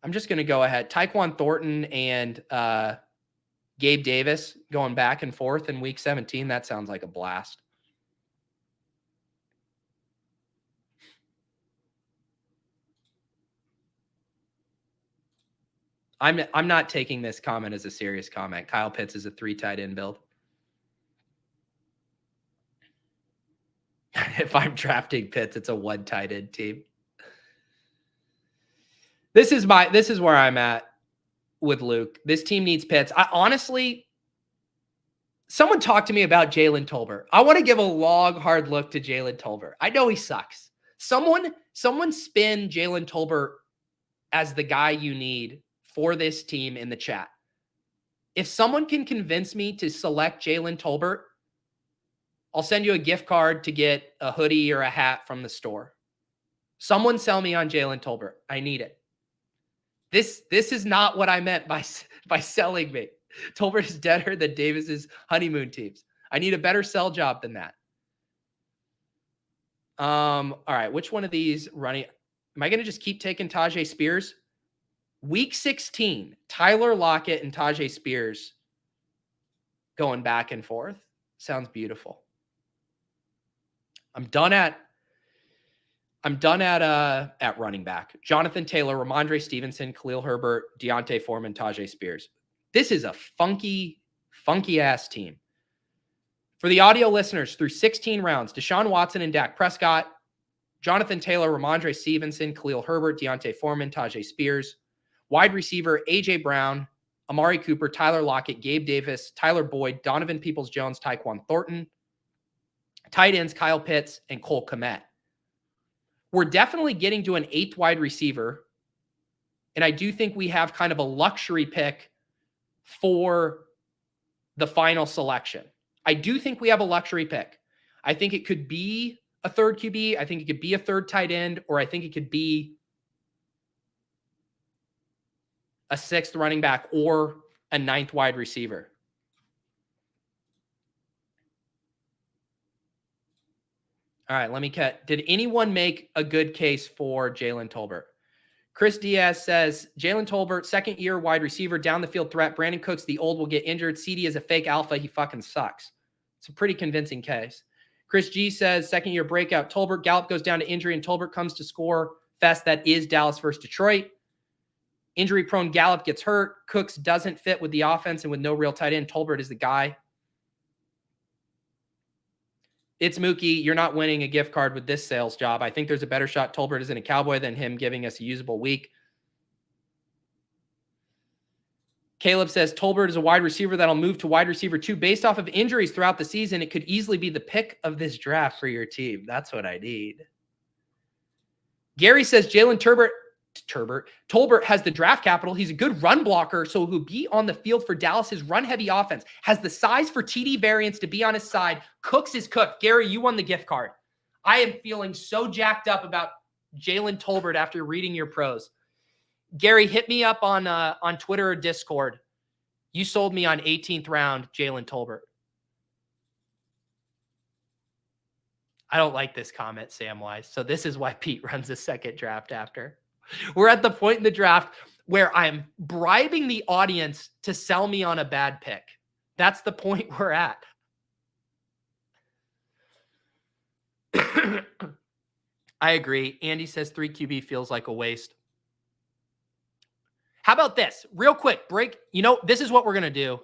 I'm just going to go ahead. Tyquan Thornton and Gabe Davis going back and forth in week 17. That sounds like a blast. I'm not taking this comment as a serious comment. Kyle Pitts is a 3 tight end build. If I'm drafting Pitts, it's a 1 tight end team. This is where I'm at with Luke. This team needs Pitts. Honestly, someone talked to me about Jalen Tolbert. I want to give a long, hard look to Jalen Tolbert. I know he sucks. Someone spin Jalen Tolbert as the guy you need for this team in the chat. If someone can convince me to select Jalen Tolbert, I'll send you a gift card to get a hoodie or a hat from the store. Someone sell me on Jalen Tolbert. I need it. This is not what I meant by selling me. Tolbert is deader than Davis's honeymoon teams. I need a better sell job than that. All right. Which one of these running? Am I going to just keep taking Tajay Spears? Week 16, Tyler Lockett and Tajay Spears going back and forth. Sounds beautiful. I'm done at running back. Jonathan Taylor, Ramondre Stevenson, Khalil Herbert, Deontay Foreman, Tajay Spears. This is a funky ass team. For the audio listeners, through 16 rounds, Deshaun Watson and Dak Prescott, Jonathan Taylor, Ramondre Stevenson, Khalil Herbert, Deontay Foreman, Tajay Spears. Wide receiver, A.J. Brown, Amari Cooper, Tyler Lockett, Gabe Davis, Tyler Boyd, Donovan Peoples-Jones, Tyquan Thornton. Tight ends, Kyle Pitts and Cole Kmet. We're definitely getting to an 8th wide receiver, and I do think we have kind of a luxury pick for the final selection. I do think we have a luxury pick. I think it could be a 3rd QB. I think it could be a 3rd tight end, or I think it could be a 6th running back or a 9th wide receiver. All right, let me cut. Did anyone make a good case for Jalen Tolbert? Chris Diaz says, Jalen Tolbert, 2nd-year wide receiver, down the field threat. Brandon Cooks, the old, will get injured. Ceedee is a fake alpha. He fucking sucks. It's a pretty convincing case. Chris G says, 2nd-year breakout. Tolbert, Gallup goes down to injury, and Tolbert comes to score fest. That is Dallas versus Detroit. Injury-prone Gallup gets hurt. Cooks doesn't fit with the offense, and with no real tight end, Tolbert is the guy. It's Mookie. You're not winning a gift card with this sales job. I think there's a better shot Tolbert isn't a Cowboy than him giving us a usable week. Caleb says Tolbert is a wide receiver that'll move to wide receiver 2 based off of injuries throughout the season. It could easily be the pick of this draft for your team. That's what I need. Gary says Jalen Tolbert has the draft capital. He's a good run blocker, so he'll be on the field for Dallas's run-heavy offense. Has the size for TD variance to be on his side. Cooks is cooked. Gary, you won the gift card. I am feeling so jacked up about Jalen Tolbert after reading your pros. Gary, hit me up on Twitter or Discord. You sold me on 18th round Jalen Tolbert. I don't like this comment, Samwise. So this is why Pete runs a second draft after. We're at the point in the draft where I'm bribing the audience to sell me on a bad pick. That's the point we're at. I agree. Andy says 3 QB feels like a waste. How about this? Real quick, break. You know, this is what we're going to do.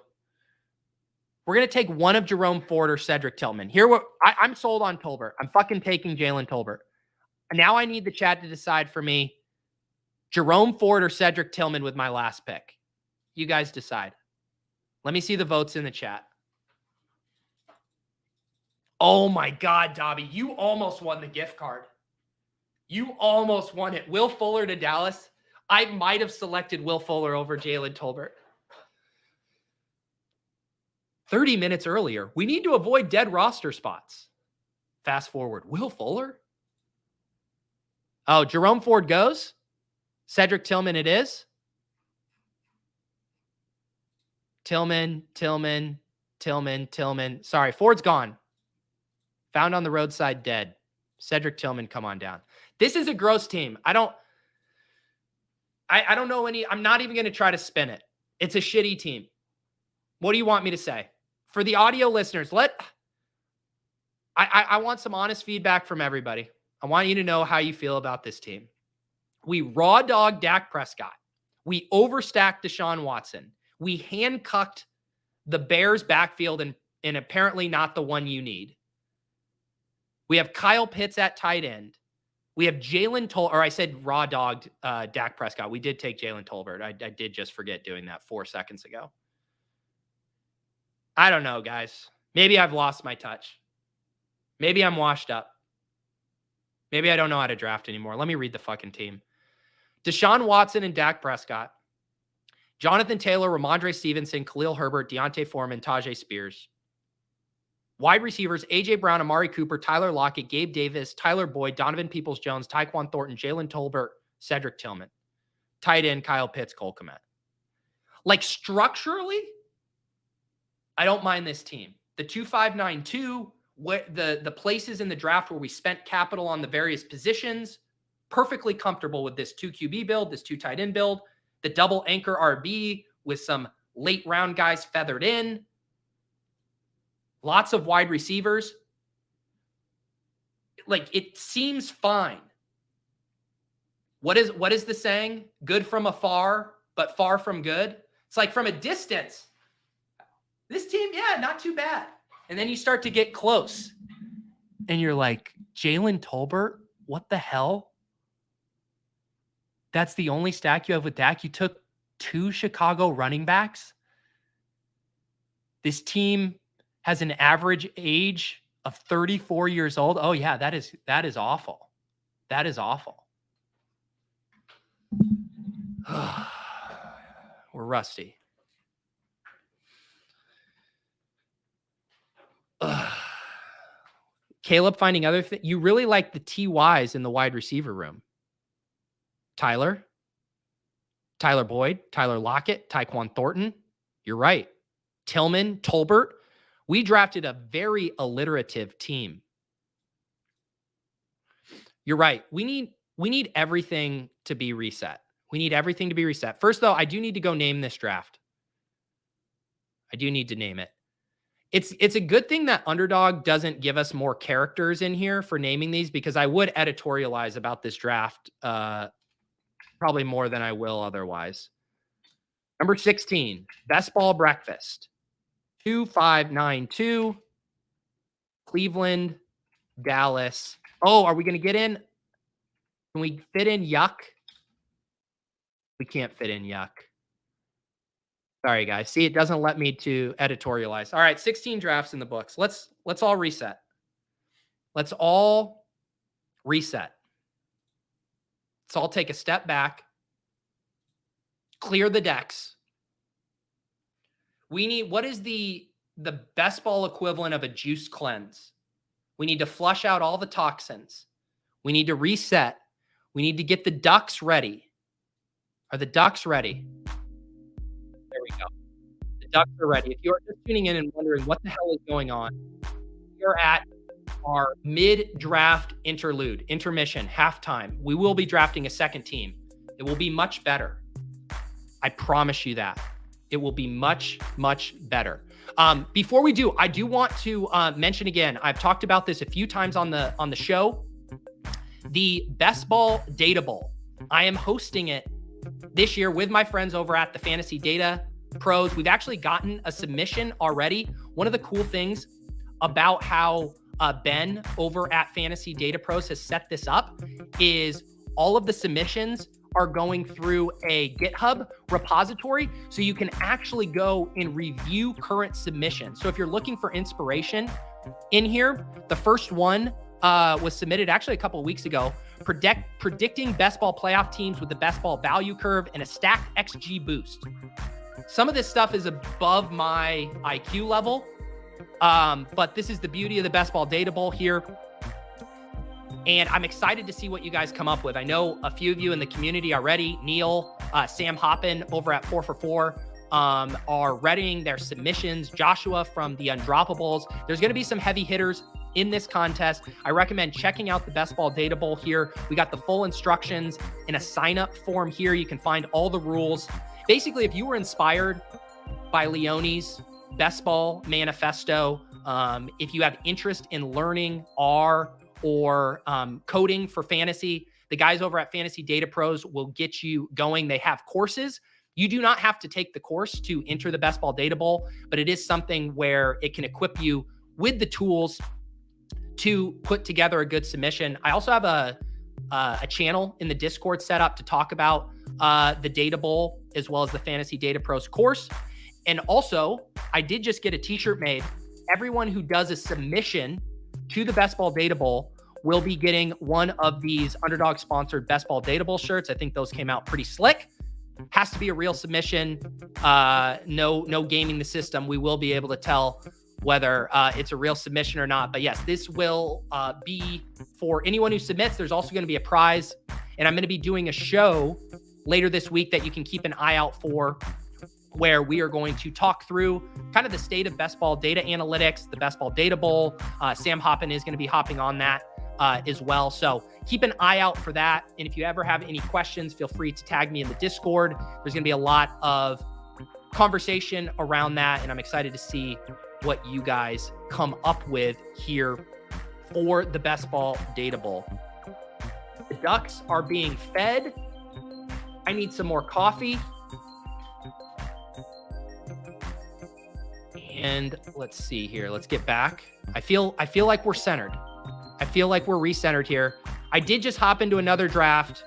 We're going to take one of Jerome Ford or Cedric Tillman. I'm sold on Tolbert. I'm fucking taking Jalen Tolbert. Now I need the chat to decide for me, Jerome Ford or Cedric Tillman with my last pick. You guys decide. Let me see the votes in the chat. Oh my God, Dobby, you almost won the gift card. You almost won it. Will Fuller to Dallas. I might have selected Will Fuller over Jalen Tolbert. 30 minutes earlier. We need to avoid dead roster spots. Fast forward. Will Fuller? Oh, Jerome Ford goes. Cedric Tillman it is. Tillman. Sorry, Ford's gone. Found on the roadside dead. Cedric Tillman, come on down. This is a gross team. I don't know any. I'm not even going to try to spin it. It's a shitty team. What do you want me to say? For the audio listeners, I want some honest feedback from everybody. I want you to know how you feel about this team. We raw dog Dak Prescott. We overstacked Deshaun Watson. We handcuffed the Bears backfield and apparently not the one you need. We have Kyle Pitts at tight end. We have Jalen Tolbert, or I said raw dogged Dak Prescott. We did take Jalen Tolbert. I did just forget doing that 4 seconds ago. I don't know, guys. Maybe I've lost my touch. Maybe I'm washed up. Maybe I don't know how to draft anymore. Let me read the fucking team. Deshaun Watson and Dak Prescott. Jonathan Taylor, Ramondre Stevenson, Khalil Herbert, Deontay Foreman, Tajay Spears. Wide receivers, A.J. Brown, Amari Cooper, Tyler Lockett, Gabe Davis, Tyler Boyd, Donovan Peoples-Jones, Tyquan Thornton, Jalen Tolbert, Cedric Tillman. Tight end, Kyle Pitts, Cole Kmet. Like, structurally, I don't mind this team. The 2-5-9-2, the places in the draft where we spent capital on the various positions, perfectly comfortable with this 2 QB build, this 2 tight end build, the double anchor RB with some late round guys feathered in. Lots of wide receivers. Like, it seems fine. What is the saying? Good from afar, but far from good. It's like from a distance. This team, yeah, not too bad. And then you start to get close. And you're like, Jalen Tolbert? What the hell? That's the only stack you have with Dak? You took 2 Chicago running backs? This team has an average age of 34 years old. Oh yeah, that is awful. That is awful. We're rusty. Caleb finding other things. You really like the TYs in the wide receiver room. Tyler Boyd, Tyler Lockett, Tyquan Thornton. You're right. Tillman, Tolbert. We drafted a very alliterative team. You're right. We need everything to be reset. We need everything to be reset. First, though, I do need to go name this draft. I do need to name it. It's a good thing that Underdog doesn't give us more characters in here for naming these, because I would editorialize about this draft probably more than I will otherwise. Number 16, Best Ball Breakfast. 2-5-9-2. Cleveland, Dallas. Oh, are we going to get in? Can we fit in Yuck? We can't fit in Yuck. Sorry, guys. See, it doesn't let me to editorialize. All right, 16 drafts in the books. Let's all reset. Let's all reset. Let's all take a step back. Clear the decks. We need, what is the best ball equivalent of a juice cleanse? We need to flush out all the toxins. We need to reset. We need to get the ducks ready. Are the ducks ready? There we go. The ducks are ready. If you're just tuning in and wondering what the hell is going on, you're at our mid-draft intermission, halftime. We will be drafting a second team. It will be much better. I promise you that. It will be much, much better. Before we do, I do want to mention again, I've talked about this a few times on the show, the Best Ball Data Bowl. I am hosting it this year with my friends over at the Fantasy Data Pros. We've actually gotten a submission already. One of the cool things about how Ben over at Fantasy Data Pros has set this up is all of the submissions are going through a GitHub repository, so you can actually go and review current submissions. So if you're looking for inspiration in here, the first one was submitted actually a couple of weeks ago, predicting best ball playoff teams with the best ball value curve and a stacked XG boost. Some of this stuff is above my IQ level, but this is the beauty of the Best Ball Data Bowl here. And I'm excited to see what you guys come up with. I know a few of you in the community already, Neil, Sam Hoppin over at 4for4, are readying their submissions. Joshua from the Undroppables. There's going to be some heavy hitters in this contest. I recommend checking out the Best Ball Data Bowl here. We got the full instructions in a sign-up form here. You can find all the rules. Basically, if you were inspired by Leone's Best Ball Manifesto, if you have interest in learning R or coding for fantasy, the guys over at Fantasy Data Pros will get you going. They have courses. You do not have to take the course to enter the Best Ball Data Bowl, but it is something where it can equip you with the tools to put together a good submission. I also have a channel in the Discord set up to talk about the Data Bowl as well as the Fantasy Data Pros course. And also, I did just get a t-shirt made. Everyone who does a submission to the Best Ball Data Bowl will be getting one of these Underdog sponsored Best Ball Data Bowl shirts. I think those came out pretty slick. Has to be a real submission. No gaming the system. We will be able to tell whether it's a real submission or not. But yes, this will be for anyone who submits. There's also going to be a prize. And I'm going to be doing a show later this week that you can keep an eye out for, where we are going to talk through kind of the state of best ball data analytics, the Best Ball Data Bowl. Sam Hoppin is going to be hopping on that as well. So keep an eye out for that. And if you ever have any questions, feel free to tag me in the Discord. There's going to be a lot of conversation around that. And I'm excited to see what you guys come up with here for the Best Ball Data Bowl. The ducks are being fed. I need some more coffee. And let's see here. Let's get back. I feel like we're centered. I feel like we're recentered here. I did just hop into another draft,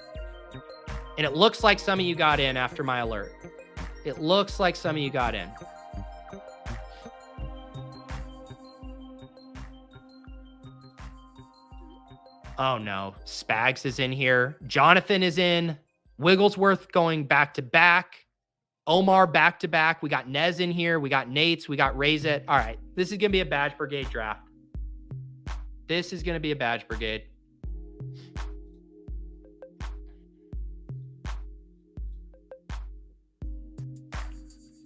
and it looks like some of you got in after my alert. It looks like some of you got in. Oh no, Spags is in here. Jonathan is in. Wigglesworth going back to back. Omar back to back. We got Nez in here. We got Nate's. We got Raise It. All right. This is going to be a Badge Brigade draft. This is going to be a Badge Brigade.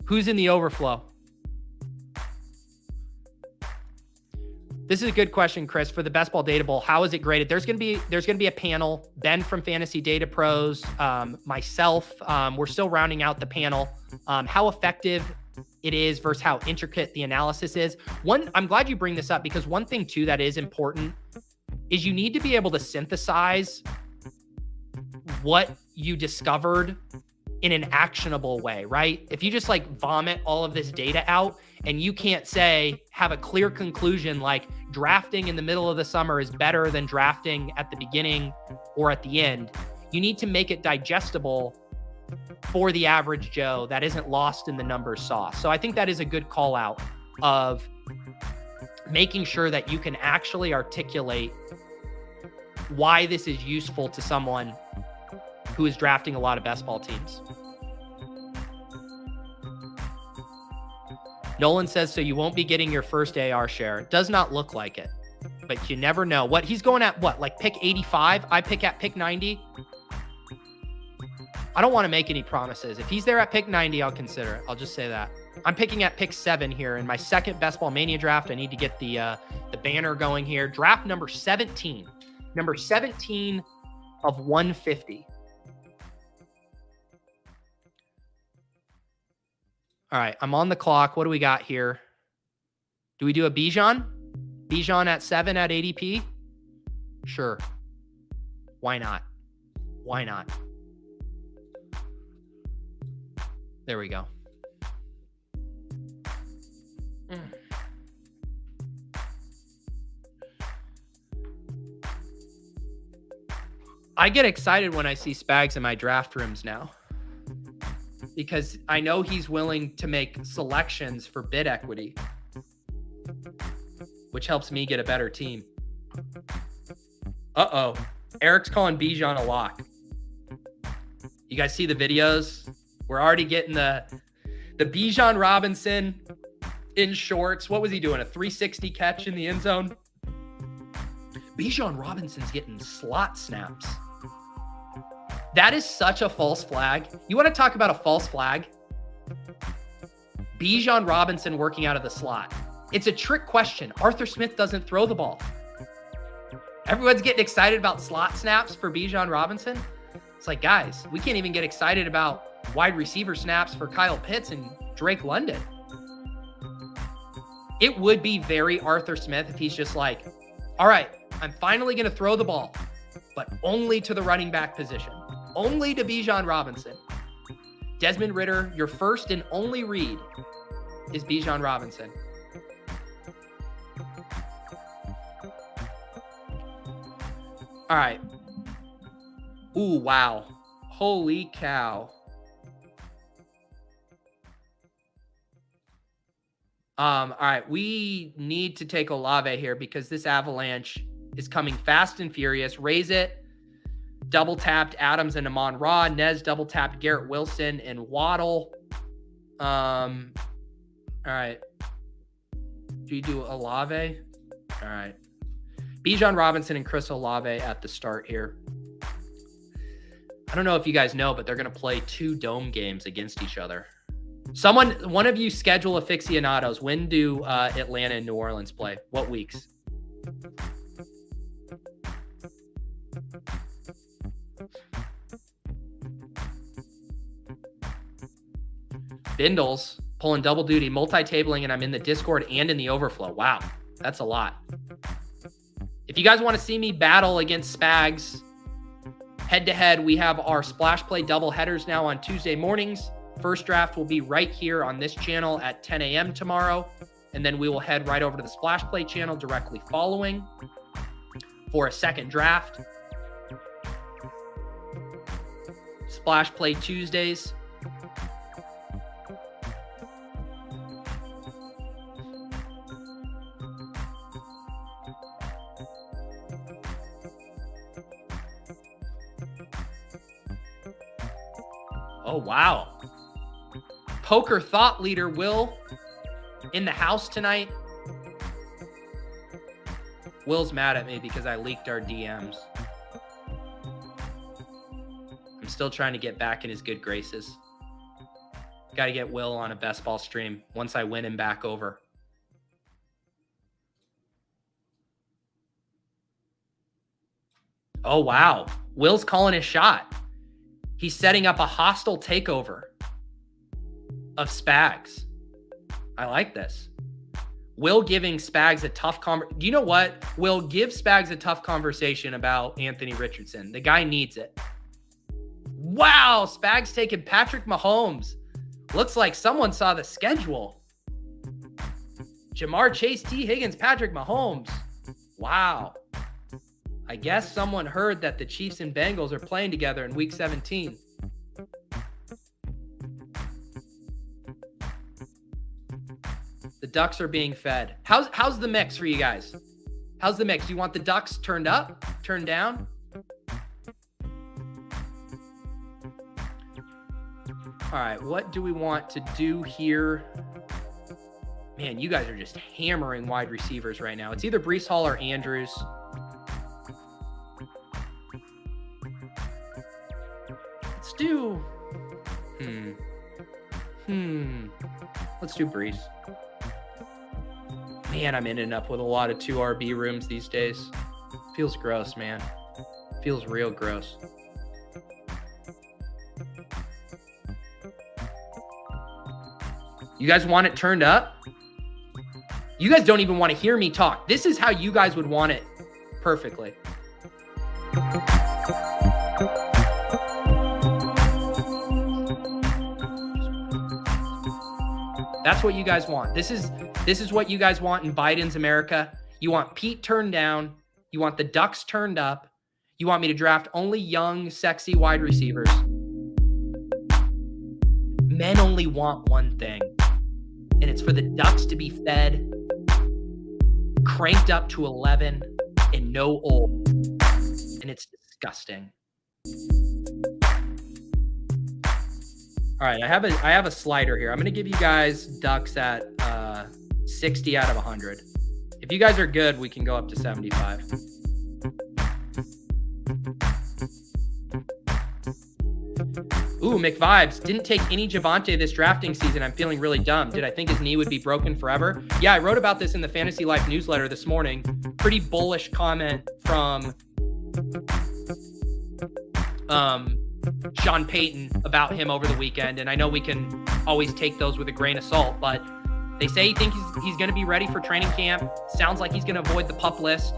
Who's in the overflow? This is a good question, Chris, for the Best Ball Data Bowl. How is it graded? There's going to be a panel. Ben from Fantasy Data Pros, myself. We're still rounding out the panel. How effective it is versus how intricate the analysis is. I'm glad you bring this up, because one thing too that is important is you need to be able to synthesize what you discovered in an actionable way, right? If you just like vomit all of this data out and you can't have a clear conclusion like drafting in the middle of the summer is better than drafting at the beginning or at the end, you need to make it digestible for the average Joe that isn't lost in the numbers sauce. So I think that is a good call out of making sure that you can actually articulate why this is useful to someone who is drafting a lot of best ball teams. Nolan says, so you won't be getting your first AR share. It does not look like it, but you never know. What he's going at, like pick 85? I pick at pick 90. I don't want to make any promises. If he's there at pick 90, I'll consider it. I'll just say that. I'm picking at pick 7 here in my second Best Ball Mania draft. I need to get the banner going here. Draft number 17. Number 17 of 150. All right, I'm on the clock. What do we got here? Do we do a Bijan? Bijan at 7 at ADP? Sure. Why not? Why not? There we go. I get excited when I see Spags in my draft rooms now because I know he's willing to make selections for bid equity, which helps me get a better team. Uh-oh. Eric's calling Bijan a lock. You guys see the videos? We're already getting the Bijan Robinson in shorts. What was he doing? A 360 catch in the end zone? Bijan Robinson's getting slot snaps. That is such a false flag. You want to talk about a false flag? Bijan Robinson working out of the slot. It's a trick question. Arthur Smith doesn't throw the ball. Everyone's getting excited about slot snaps for Bijan Robinson. It's like, guys, we can't even get excited about wide receiver snaps for Kyle Pitts and Drake London. It would be very Arthur Smith if he's just like, all right, I'm finally going to throw the ball, but only to the running back position. Only to Bijan Robinson. Desmond Ridder, your first and only read is Bijan Robinson. All right. Ooh, wow. Holy cow. All right. We need to take Olave here because this avalanche is coming fast and furious. Raise it. Double tapped Adams and Amon-Ra. Nez double tapped Garrett Wilson and Waddle. All right. Do you do Olave? All right. Bijan Robinson and Chris Olave at the start here. I don't know if you guys know, but they're going to play 2 dome games against each other. One of you schedule aficionados. When do Atlanta and New Orleans play? What weeks? Bindles pulling double duty, multi-tabling, and I'm in the Discord and in the overflow. Wow, that's a lot. If you guys want to see me battle against Spags head-to-head, we have our Splash Play double headers now on Tuesday mornings. First draft will be right here on this channel at 10 a.m. tomorrow, and then we will head right over to the Splash Play channel directly following for a second draft. Splash Play Tuesdays. Oh, wow. Poker thought leader Will in the house tonight. Will's mad at me because I leaked our DMs. I'm still trying to get back in his good graces. Got to get Will on a best ball stream once I win him back over. Oh, wow. Will's calling his shot. He's setting up a hostile takeover of Spags. I like this. Will giving Spags a tough do you know what? Will give Spags a tough conversation about Anthony Richardson. The guy needs it. Wow, Spags taking Patrick Mahomes. Looks like someone saw the schedule. Jamar Chase, T. Higgins, Patrick Mahomes. Wow. I guess someone heard that the Chiefs and Bengals are playing together in week 17. The Ducks are being fed. How's the mix for you guys? How's the mix? Do you want the Ducks turned up, turned down? All right, what do we want to do here? Man, you guys are just hammering wide receivers right now. It's either Breece Hall or Andrews. Let's do... Let's do Brees. Man, I'm ending up with a lot of 2 RB rooms these days. Feels gross, man. Feels real gross. You guys want it turned up? You guys don't even want to hear me talk. This is how you guys would want it perfectly. That's what you guys want. This is what you guys want in Biden's America. You want Pete turned down. You want the Ducks turned up. You want me to draft only young, sexy wide receivers. Men only want one thing, and it's for the Ducks to be fed, cranked up to 11, and no old. And it's disgusting. All right, I have a slider here. I'm going to give you guys Ducks at 60 out of 100. If you guys are good, we can go up to 75. Ooh, McVibes. Didn't take any Javonte this drafting season. I'm feeling really dumb. Did I think his knee would be broken forever? Yeah, I wrote about this in the Fantasy Life newsletter this morning. Pretty bullish comment from Sean Payton about him over the weekend. And I know we can always take those with a grain of salt, but they say he thinks he's going to be ready for training camp. Sounds like he's going to avoid the PUP list.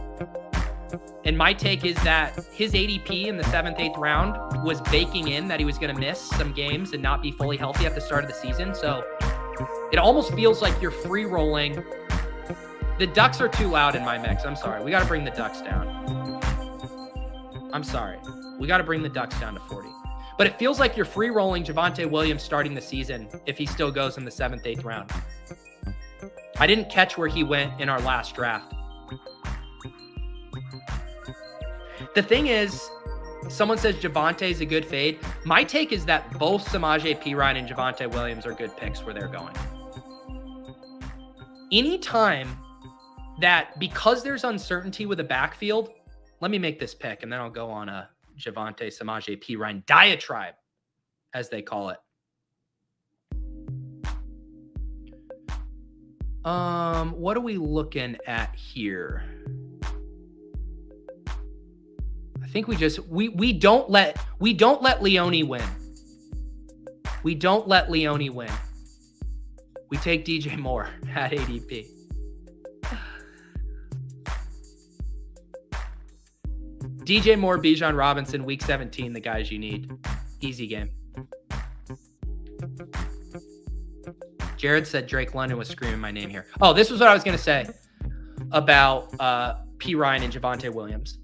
And my take is that his ADP in the 7th, 8th round was baking in that he was going to miss some games and not be fully healthy at the start of the season. So it almost feels like you're free rolling. The Ducks are too loud in my mix. I'm sorry. We got to bring the Ducks down. I'm sorry. We got to bring the Ducks down to 40. But it feels like you're free rolling Javonte Williams starting the season if he still goes in the 7th, 8th round. I didn't catch where he went in our last draft. The thing is, someone says Javonte is a good fade. My take is that both Samaje Perine and Javonte Williams are good picks where they're going. Anytime that, because there's uncertainty with the backfield, let me make this pick and then I'll go on a Javonte Samaje Perine diatribe, as they call it. What are we looking at here? I think we don't let Leone win. We don't let Leone win. We take DJ Moore at ADP. DJ Moore, Bijan Robinson, week 17, the guys you need. Easy game. Jared said Drake London was screaming my name here. Oh, this was what I was going to say about Perine and Javonte Williams.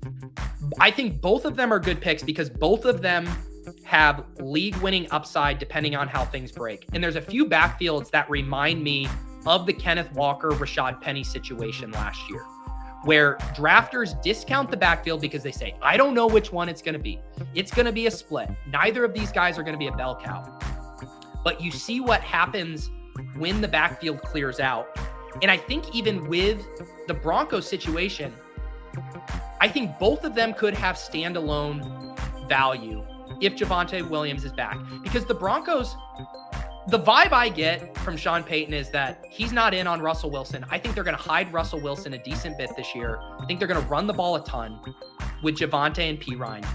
I think both of them are good picks because both of them have league-winning upside depending on how things break. And there's a few backfields that remind me of the Kenneth Walker, Rashad Penny situation last year, where drafters discount the backfield because they say, I don't know which one it's going to be. It's going to be a split. Neither of these guys are going to be a bell cow. But you see what happens when the backfield clears out. And I think even with the Broncos situation, I think both of them could have standalone value if Javonte Williams is back. Because the Broncos, the vibe I get from Sean Payton is that he's not in on Russell Wilson. I think they're going to hide Russell Wilson a decent bit this year. I think they're going to run the ball a ton with Javonte and Perine.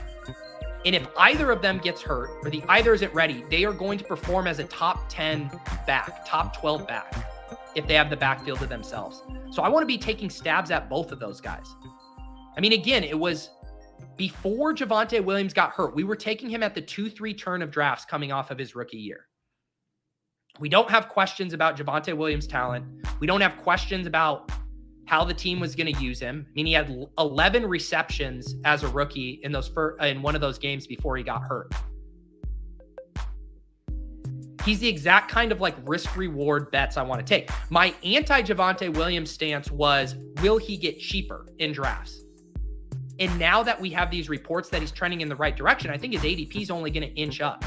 And if either of them gets hurt or the either isn't ready, they are going to perform as a top 10 back, top 12 back if they have the backfield to themselves. So I want to be taking stabs at both of those guys. I mean, again, it was before Javonte Williams got hurt. We were taking him at the 2-3 turn of drafts coming off of his rookie year. We don't have questions about Javonte Williams' talent. We don't have questions about how the team was going to use him. I mean, he had 11 receptions as a rookie in one of those games before he got hurt. He's the exact kind of like risk-reward bets I want to take. My anti-Javonte Williams stance was, will he get cheaper in drafts? And now that we have these reports that he's trending in the right direction, I think his ADP is only going to inch up.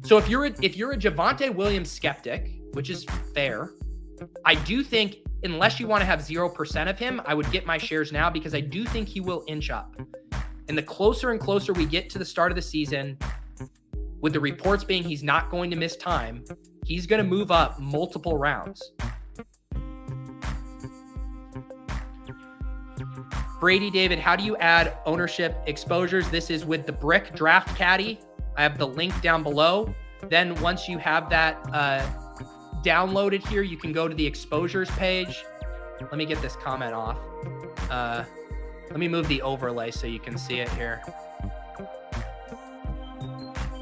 So if you're a Javonte Williams skeptic, which is fair, I do think unless you want to have 0% of him, I would get my shares now because I do think he will inch up. And the closer and closer we get to the start of the season, with the reports being he's not going to miss time, He's going to move up multiple rounds. Brady David, how do you add ownership exposures? This is with the Brick Draft Caddy. I have the link down below. Then once you have that downloaded here, you can go to the exposures page. Let me get this comment off. Let me move the overlay so you can see it here.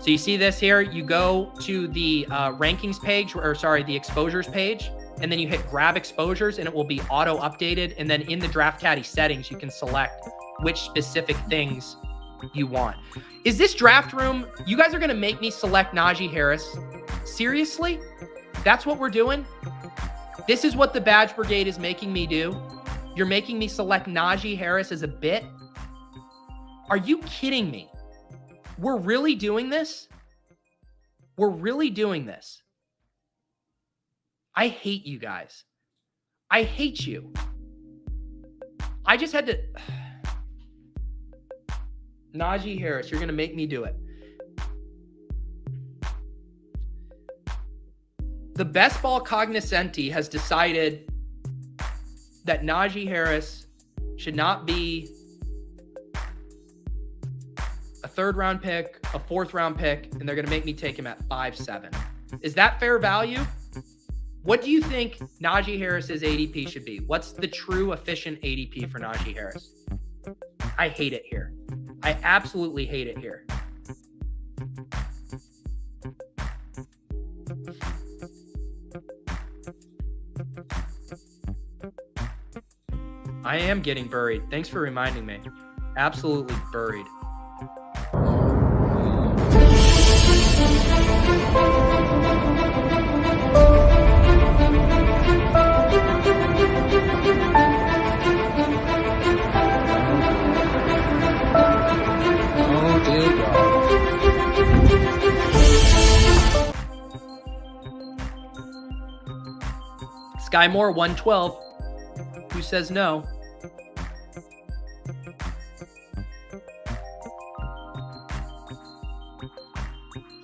So you see this here, you go to the rankings page, or sorry, the exposures page, and then you hit grab exposures and it will be auto updated. And then in the Draft Caddy settings, you can select which specific things you want. Is this draft room, you guys are going to make me select Najee Harris? Seriously? That's what we're doing? This is what the Badge Brigade is making me do? You're making me select Najee Harris as a bit? Are you kidding me? We're really doing this? We're really doing this. I hate you guys. I hate you. I just had to... Najee Harris, you're going to make me do it. The Best Ball Cognoscenti has decided that Najee Harris should not be a 3rd round pick, a 4th round pick, and they're going to make me take him at 5'7". Is that fair value? What do you think Najee Harris's ADP should be? What's the true efficient ADP for Najee Harris? I hate it here. I absolutely hate it here. I am getting buried. Thanks for reminding me. Absolutely buried. Oh, dear God. Sky Moore 112. Who says no?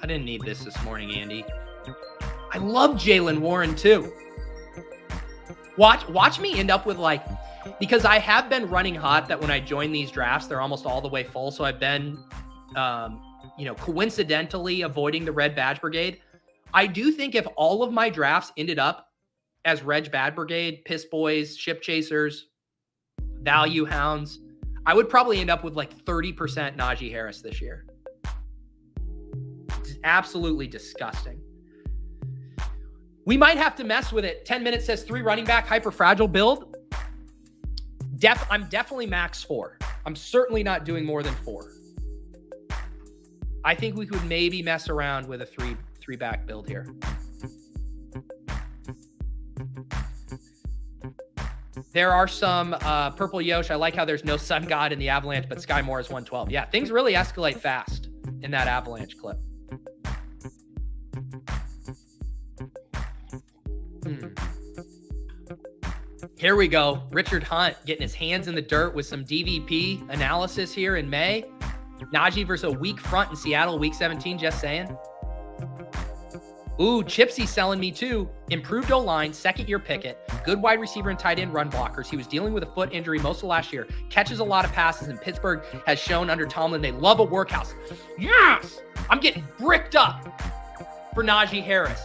I didn't need this morning, Andy. I love Jalen Warren too. Watch me end up with like, because I have been running hot that when I join these drafts, they're almost all the way full. So I've been, coincidentally avoiding the Red Badge Brigade. I do think if all of my drafts ended up as Red Badge Brigade, Piss Boys, Ship Chasers, Value Hounds, I would probably end up with like 30% Najee Harris this year. It's absolutely disgusting. We might have to mess with it. 10 minutes says 3 running back, hyper fragile build. I'm definitely max 4. I'm certainly not doing more than 4. I think we could maybe mess around with a 3 back build here. There are some Purple Yosh. I like how there's no Sun God in the Avalanche, but Sky Moore is 112. Yeah, things really escalate fast in that Avalanche clip. Here we go. Richard Hunt getting his hands in the dirt with some DVP analysis here in May. Najee versus a weak front in Seattle, week 17, just saying. Ooh, Chipsy selling me too. Improved O-line, second-year Pickett, good wide receiver and tight end run blockers. He was dealing with a foot injury most of last year. Catches a lot of passes, and Pittsburgh has shown under Tomlin they love a workhouse. Yes! I'm getting bricked up for Najee Harris.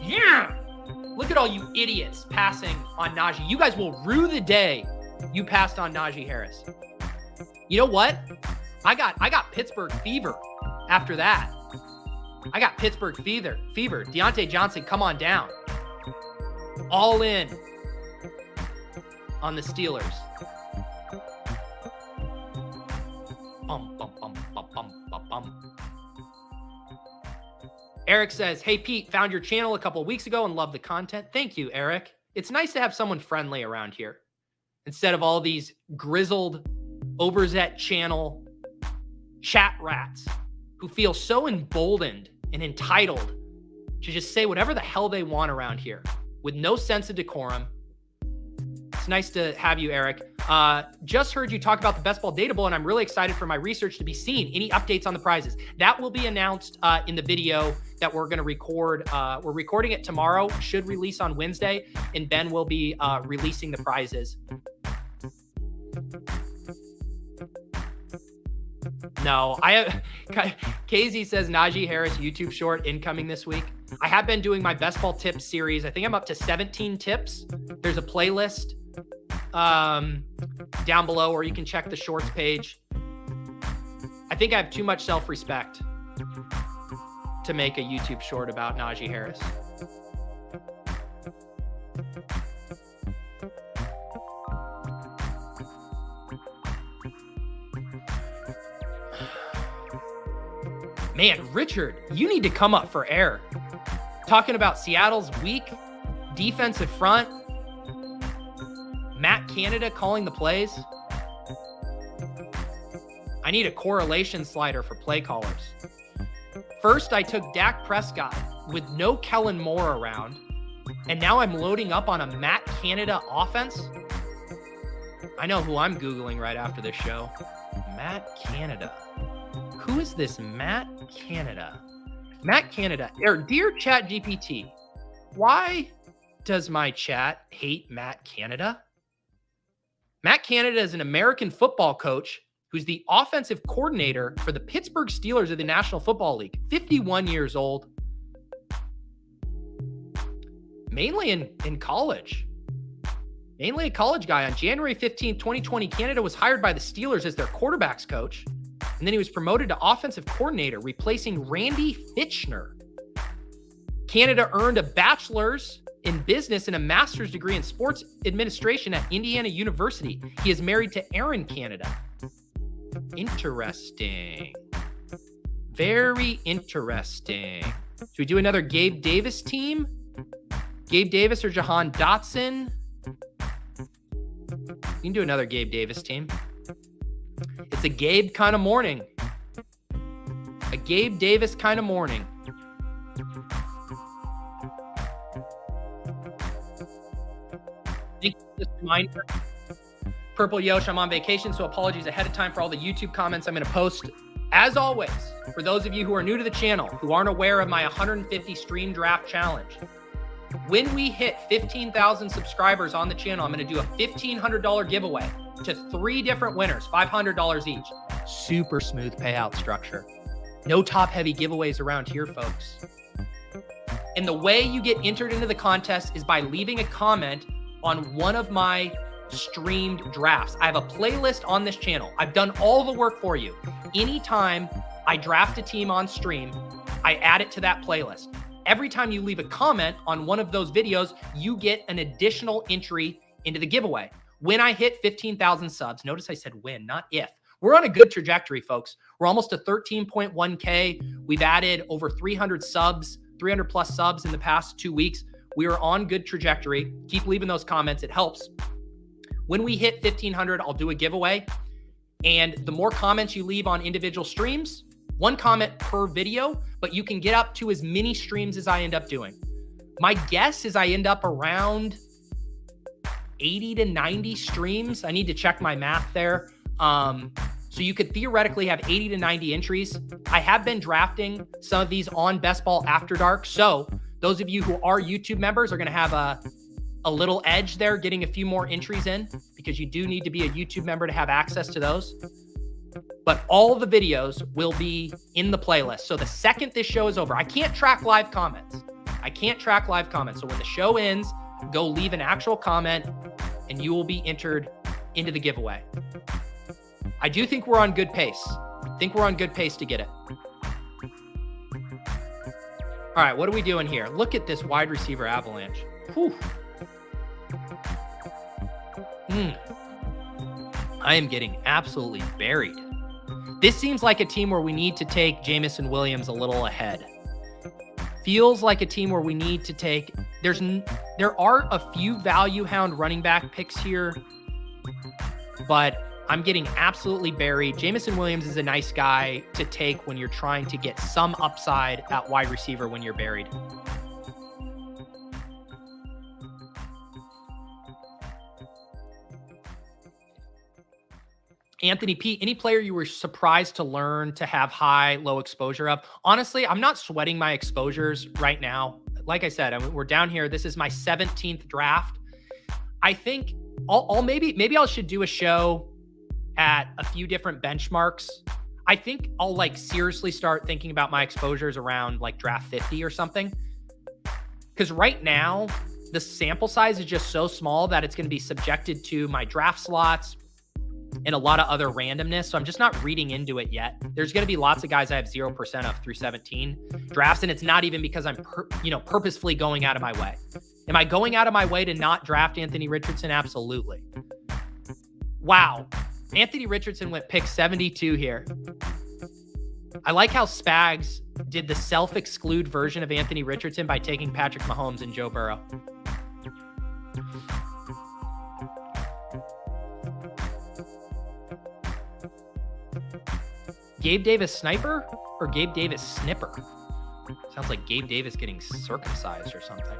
Yeah! Look at all you idiots passing on Najee. You guys will rue the day you passed on Najee Harris. You know what? I got Pittsburgh fever after that. I got Pittsburgh fever. Deontay Johnson, come on down. All in on the Steelers. Bum, bum, bum, bum, bum, bum, bum. Eric says, hey, Pete, found your channel a couple of weeks ago and love the content. Thank you, Eric. It's nice to have someone friendly around here instead of all these grizzled Overzet channel chat rats who feel so emboldened and entitled to just say whatever the hell they want around here with no sense of decorum. It's nice to have you, Eric. Just heard you talk about the Best Ball Data Bowl, and I'm really excited for my research to be seen. Any updates on the prizes? That will be announced in the video that we're going to record. We're recording it tomorrow, should release on Wednesday, and Ben will be releasing the prizes. No, KZ says Najee Harris YouTube short incoming this week. I have been doing my best ball tips series. I think I'm up to 17 tips. There's a playlist down below, or you can check the shorts page. I think I have too much self-respect to make a YouTube short about Najee Harris. Man, Richard, you need to come up for air. Talking about Seattle's weak defensive front. Matt Canada calling the plays. I need a correlation slider for play callers. First, I took Dak Prescott with no Kellen Moore around, and now I'm loading up on a Matt Canada offense. I know who I'm Googling right after this show. Matt Canada. Who is this Matt Canada? Matt Canada, or dear ChatGPT, why does my chat hate Matt Canada? Matt Canada is an American football coach who's the offensive coordinator for the Pittsburgh Steelers of the National Football League, 51 years old. Mainly in college. Mainly a college guy. On January 15, 2020, Canada was hired by the Steelers as their quarterbacks coach. And then he was promoted to offensive coordinator, replacing Randy Fitchner. Canada earned a bachelor's in business and a master's degree in sports administration at Indiana University. He is married to Erin Canada. Interesting. Very interesting. Should we do another Gabe Davis team? Gabe Davis or Jahan Dotson? We can do another Gabe Davis team. It's a Gabe kind of morning. A Gabe Davis kind of morning. Thank you for this reminder. Purple Yosh, I'm on vacation, so apologies ahead of time for all the YouTube comments I'm going to post. As always, for those of you who are new to the channel, who aren't aware of my 150 stream draft challenge, when we hit 15,000 subscribers on the channel, I'm going to do a $1,500 giveaway to 3 different winners, $500 each. Super smooth payout structure. No top-heavy giveaways around here, folks. And the way you get entered into the contest is by leaving a comment on one of my streamed drafts. I have a playlist on this channel. I've done all the work for you. Anytime I draft a team on stream, I add it to that playlist. Every time you leave a comment on one of those videos, you get an additional entry into the giveaway. When I hit 15,000 subs, notice I said when, not if. We're on a good trajectory, folks. We're almost to 13.1K. We've added over 300 subs, 300 plus subs in the past 2 weeks. We are on good trajectory. Keep leaving those comments. It helps. When we hit 1,500, I'll do a giveaway. And the more comments you leave on individual streams, 1 comment per video, but you can get up to as many streams as I end up doing. My guess is I end up around 80 to 90 streams. I need to check my math there. So you could theoretically have 80 to 90 entries. I have been drafting some of these on Best Ball After Dark. So those of you who are YouTube members are going to have a little edge there, getting a few more entries in, because you do need to be a YouTube member to have access to those. But all of the videos will be in the playlist. So the second this show is over, I can't track live comments. So when the show ends, go leave an actual comment and you will be entered into the giveaway. I do think we're on good pace. To get it. All right, what are we doing here? Look at this wide receiver avalanche. Whew. I am getting absolutely buried. This seems like a team where we need to take Jameson Williams a little ahead. Feels like a team where we need to take... There are a few value hound running back picks here, but I'm getting absolutely buried. Jameson Williams is a nice guy to take when you're trying to get some upside at wide receiver when you're buried. Anthony P, any player you were surprised to learn to have high, low exposure of? Honestly, I'm not sweating my exposures right now. Like I said, we're down here. This is my 17th draft. I think maybe I should do a show at a few different benchmarks. I think I'll like seriously start thinking about my exposures around like draft 50 or something. Because right now, the sample size is just so small that it's going to be subjected to my draft slots and a lot of other randomness. So I'm just not reading into it yet. There's going to be lots of guys I have 0% of through 17 drafts. And it's not even because I'm, purposefully going out of my way. Am I going out of my way to not draft Anthony Richardson? Absolutely. Wow. Anthony Richardson went pick 72 here. I like how Spags did the self-exclude version of Anthony Richardson by taking Patrick Mahomes and Joe Burrow. Gabe Davis sniper or Gabe Davis snipper? Sounds like Gabe Davis getting circumcised or something.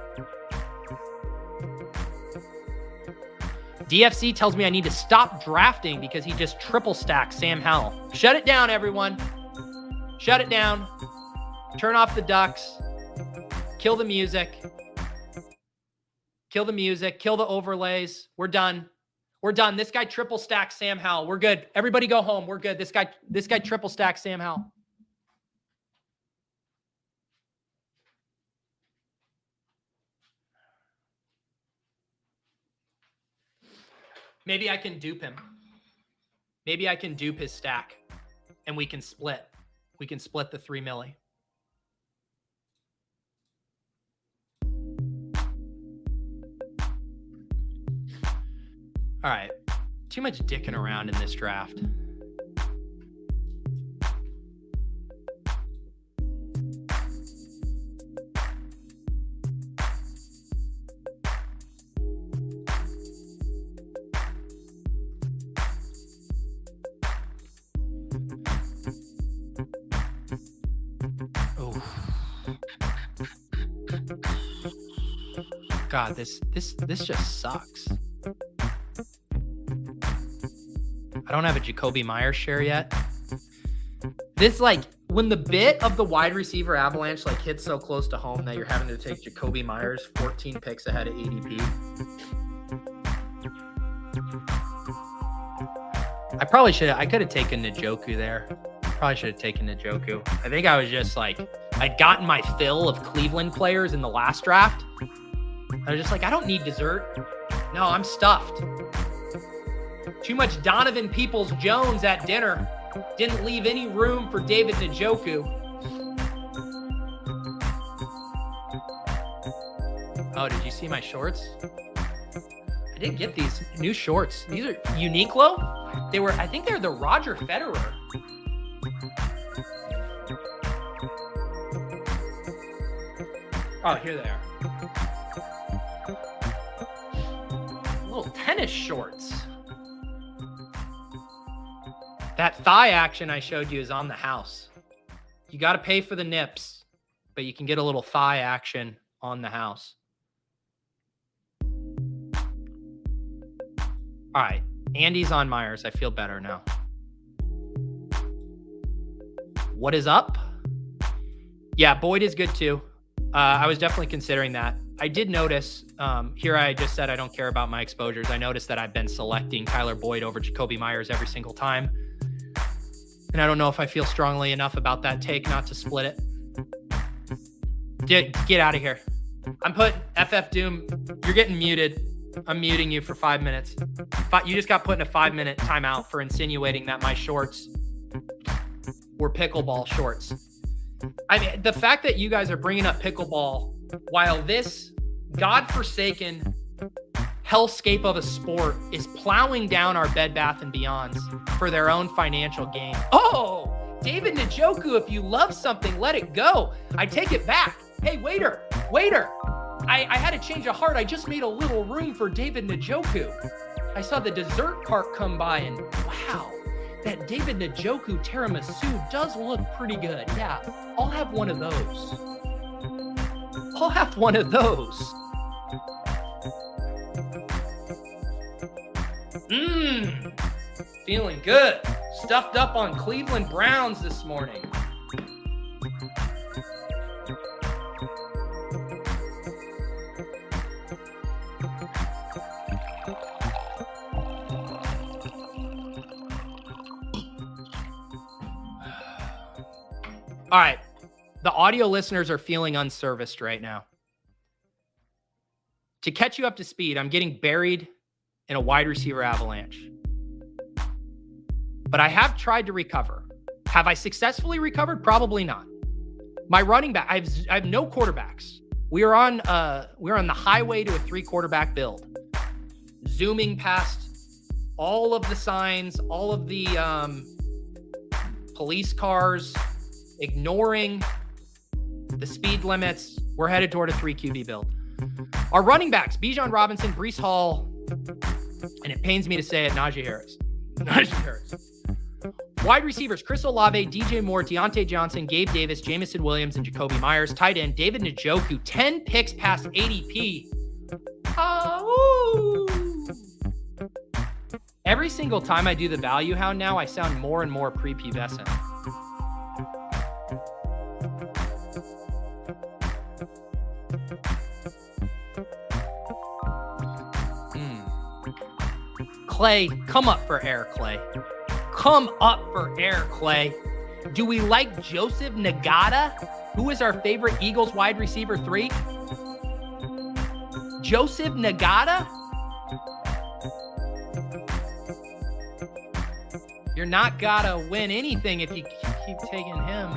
DFC tells me I need to stop drafting because he just triple stacked Sam Howell. Shut it down, everyone. Shut it down. Turn off the ducks. Kill the music. Kill the music. Kill the overlays. We're done. We're done. This guy triple stacked Sam Howell. We're good. Everybody go home. We're good. This guy triple stacked Sam Howell. Maybe I can dupe him. Maybe I can dupe his stack and we can split. We can split the 3 milli. All right. Too much dicking around in this draft. God, this just sucks. I don't have a Jacoby Myers share yet. This, like, when the bit of the wide receiver avalanche like hits so close to home that you're having to take Jacoby Myers 14 picks ahead of ADP. I could have taken Njoku there. Probably should have taken Njoku. I think I was just like, I'd gotten my fill of Cleveland players in the last draft. I was just like, I don't need dessert. No, I'm stuffed. Too much Donovan Peoples-Jones at dinner. Didn't leave any room for David Njoku. Oh, did you see my shorts? I did get these new shorts. These are Uniqlo. I think they're the Roger Federer. Oh, here they are. Little tennis shorts. That thigh action I showed you is on the house. You got to pay for the nips, but you can get a little thigh action on the house. All right. Andy's on Myers. I feel better now. What is up? Yeah, Boyd is good too. I was definitely considering that. I did notice, here I just said I don't care about my exposures. I noticed that I've been selecting Tyler Boyd over Jacoby Myers every single time. And I don't know if I feel strongly enough about that take not to split it. Get out of here. I'm putting FF Doom. You're getting muted. I'm muting you for 5 minutes. You just got put in a 5-minute timeout for insinuating that my shorts were pickleball shorts. I mean, the fact that you guys are bringing up pickleball while this godforsaken hellscape of a sport is plowing down our Bed Bath & Beyonds for their own financial gain. Oh, David Njoku, if you love something, let it go. I take it back. Hey, waiter. I had to change of heart. I just made a little room for David Njoku. I saw the dessert cart come by and wow, that David Njoku tiramisu does look pretty good. Yeah, I'll have one of those. Feeling good. Stuffed up on Cleveland Browns this morning. All right. The audio listeners are feeling unserviced right now. To catch you up to speed, I'm getting buried in a wide receiver avalanche. But I have tried to recover. Have I successfully recovered? Probably not. My running back, I have no quarterbacks. We are on the highway to a 3-quarterback build. Zooming past all of the signs, all of the police cars, ignoring the speed limits. We're headed toward a 3 QB build. Our running backs, Bijan Robinson, Breece Hall, and it pains me to say it, Najee Harris. Wide receivers, Chris Olave, DJ Moore, Deontay Johnson, Gabe Davis, Jameson Williams, and Jacoby Myers. Tight end, David Njoku, 10 picks past ADP. Every single time I do the value hound now, I sound more and more prepubescent. Clay, come up for air, Clay. Come up for air, Clay. Do we like Joseph Nagata? Who is our favorite Eagles wide receiver 3? Joseph Nagata? You're not gotta win anything if you keep taking him.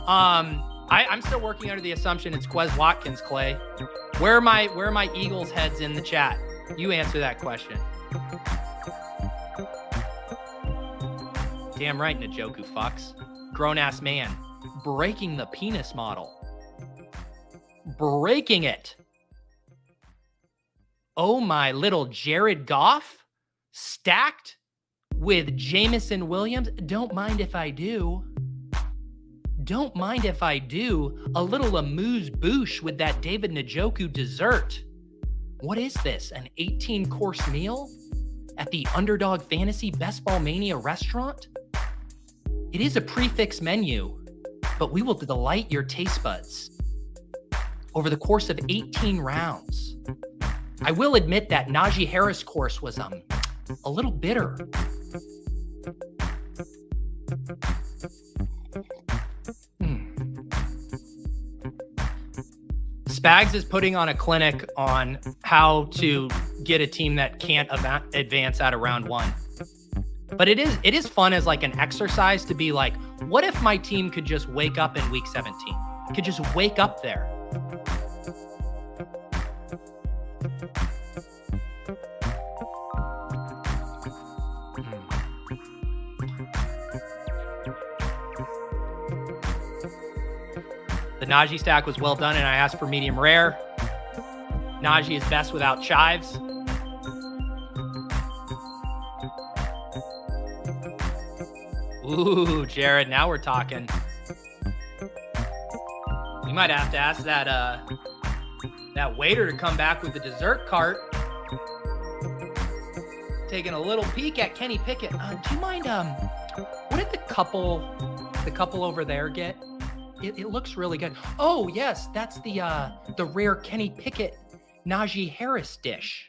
I'm still working under the assumption it's Quez Watkins, Clay. Where are my Eagles heads in the chat? You answer that question. Damn right, Njoku fucks. Grown-ass man. Breaking the penis model. Breaking it. Oh, my little Jared Goff? Stacked with Jameson Williams? Don't mind if I do. Don't mind if I do. A little amuse-bouche with that David Njoku dessert. What is this? An 18-course meal? At the Underdog Fantasy Best Ball Mania restaurant? It is a prefix menu, but we will delight your taste buds over the course of 18 rounds. I will admit that Najee Harris course was a little bitter. Spags is putting on a clinic on how to get a team that can't advance out of round 1. But it is fun as like an exercise to be like, what if my team could just wake up in week 17? Could just wake up there. The Najee stack was well done, and I asked for medium rare. Najee is best without chives. Ooh, Jared, now we're talking. We might have to ask that waiter to come back with the dessert cart. Taking a little peek at Kenny Pickett. Do you mind, what did the couple over there get? It looks really good. Oh, yes, that's the rare Kenny Pickett Najee Harris dish.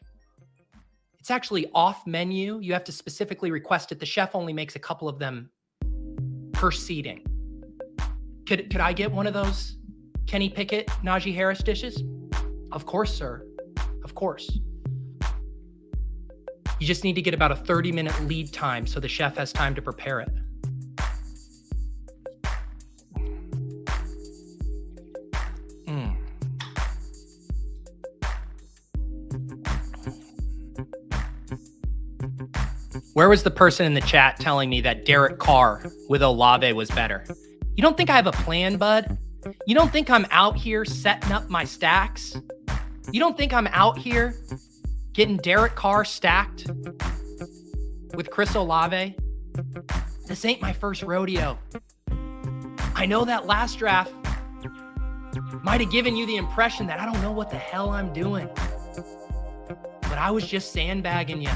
It's actually off menu. You have to specifically request it. The chef only makes a couple of them per seating. Could I get one of those Kenny Pickett Najee Harris dishes? Of course, sir. Of course. You just need to get about a 30-minute lead time so the chef has time to prepare it. Where was the person in the chat telling me that Derek Carr with Olave was better? You don't think I have a plan, bud? You don't think I'm out here setting up my stacks? You don't think I'm out here getting Derek Carr stacked with Chris Olave? This ain't my first rodeo. I know that last draft might have given you the impression that I don't know what the hell I'm doing. But I was just sandbagging you.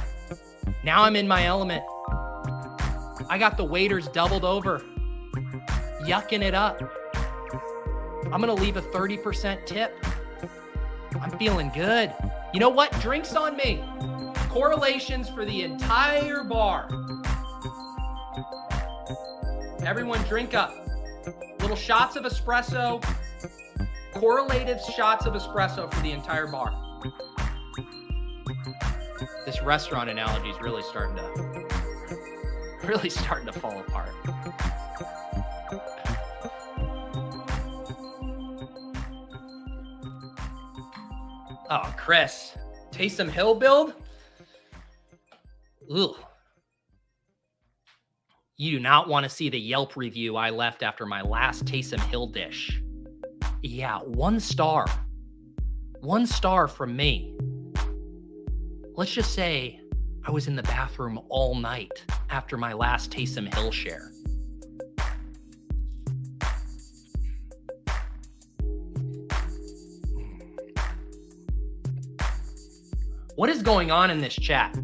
Now I'm in my element. I got the waiters doubled over, yucking it up. I'm going to leave a 30% tip. I'm feeling good. You know what? Drinks on me. Correlations for the entire bar. Everyone drink up. Little shots of espresso. Correlative shots of espresso for the entire bar. This restaurant analogy is really starting to fall apart. Oh, Chris. Taysom Hill build? Ugh. You do not want to see the Yelp review I left after my last Taysom Hill dish. Yeah, 1 star. 1 star from me. Let's just say I was in the bathroom all night after my last Taysom Hill share. What is going on in this chat?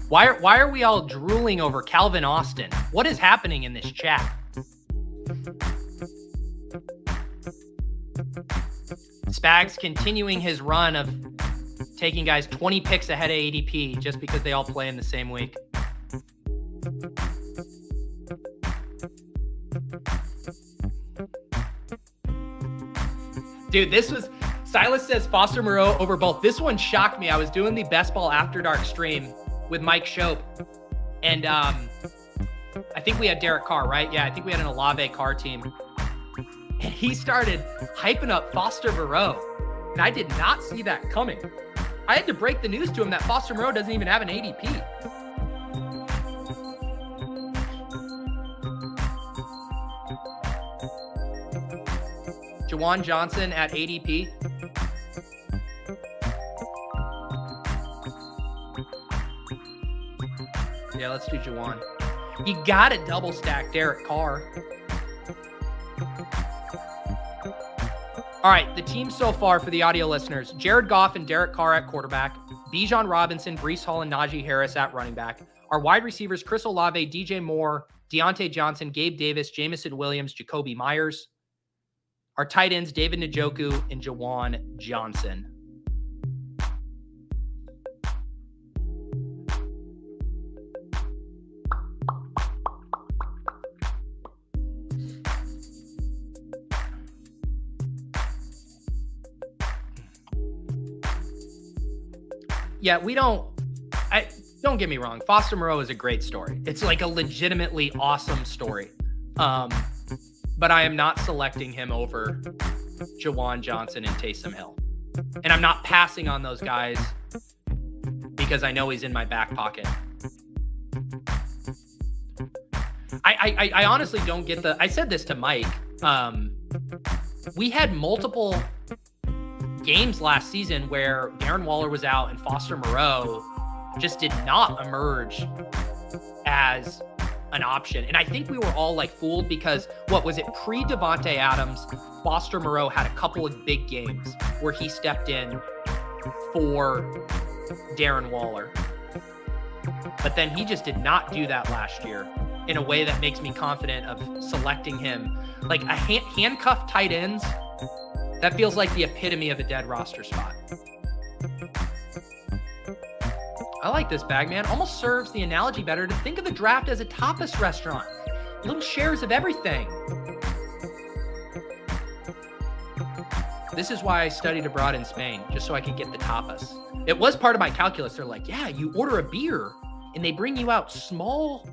Why are we all drooling over Calvin Austin? What is happening in this chat? Spags continuing his run of taking guys 20 picks ahead of ADP just because they all play in the same week. Dude, Silas says Foster Moreau over both. This one shocked me. I was doing the Best Ball After Dark stream with Mike Shope. And I think we had Derek Carr, right? Yeah, I think we had an Olave Carr team. And he started hyping up Foster Moreau. And I did not see that coming. I had to break the news to him that Foster Moreau doesn't even have an ADP. Juwan Johnson at ADP. Yeah, let's do Juwan. You got to double stack Derek Carr. All right, the team so far for the audio listeners: Jared Goff and Derek Carr at quarterback, Bijan Robinson, Breece Hall, and Najee Harris at running back. Our wide receivers: Chris Olave, DJ Moore, Deontay Johnson, Gabe Davis, Jameson Williams, Jacoby Myers. Our tight ends: David Njoku and Juwan Johnson. Yeah, don't get me wrong. Foster Moreau is a great story. It's like a legitimately awesome story. But I am not selecting him over Juwan Johnson and Taysom Hill. And I'm not passing on those guys because I know he's in my back pocket. I honestly don't get I said this to Mike. We had multiple games last season where Darren Waller was out and Foster Moreau just did not emerge as an option. And I think we were all like fooled because what was it, pre-Davante Adams, Foster Moreau had a couple of big games where he stepped in for Darren Waller. But then he just did not do that last year in a way that makes me confident of selecting him. Like a handcuffed tight ends, that feels like the epitome of a dead roster spot. I like this bag, man. Almost serves the analogy better to think of the draft as a tapas restaurant. Little shares of everything. This is why I studied abroad in Spain, just so I could get the tapas. It was part of my calculus. They're like, yeah, you order a beer and they bring you out small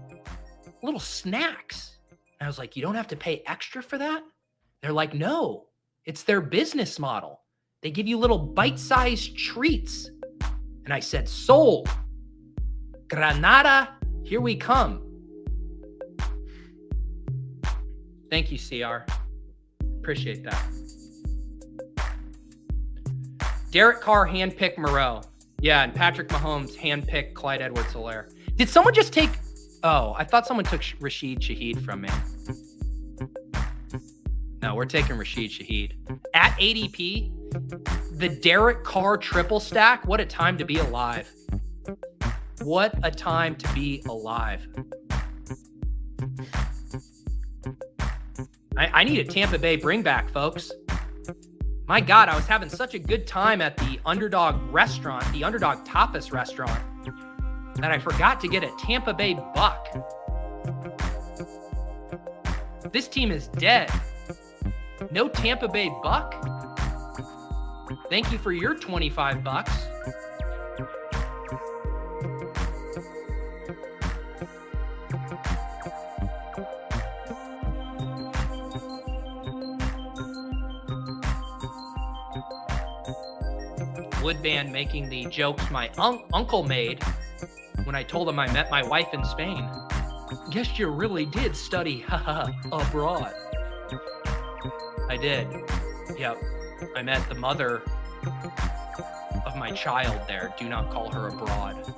little snacks. And I was like, you don't have to pay extra for that? They're like, no. It's their business model. They give you little bite-sized treats. And I said, sold. Granada, here we come. Thank you, CR. Appreciate that. Derek Carr handpicked Moreau. Yeah, and Patrick Mahomes handpicked Clyde Edwards-Helaire. Did someone just take... Oh, I thought someone took Rashid Shaheed from me. No, we're taking Rashid Shaheed. At ADP, the Derek Carr triple stack. What a time to be alive. What a time to be alive. I need a Tampa Bay bring back, folks. My God, I was having such a good time at the Underdog restaurant, the Underdog Tapas restaurant, that I forgot to get a Tampa Bay buck. This team is dead. No Tampa Bay buck? Thank you for your 25 bucks. Woodband making the jokes my uncle made when I told him I met my wife in Spain. Guess you really did study abroad. I did. Yep. I met the mother of my child there. Do not call her abroad.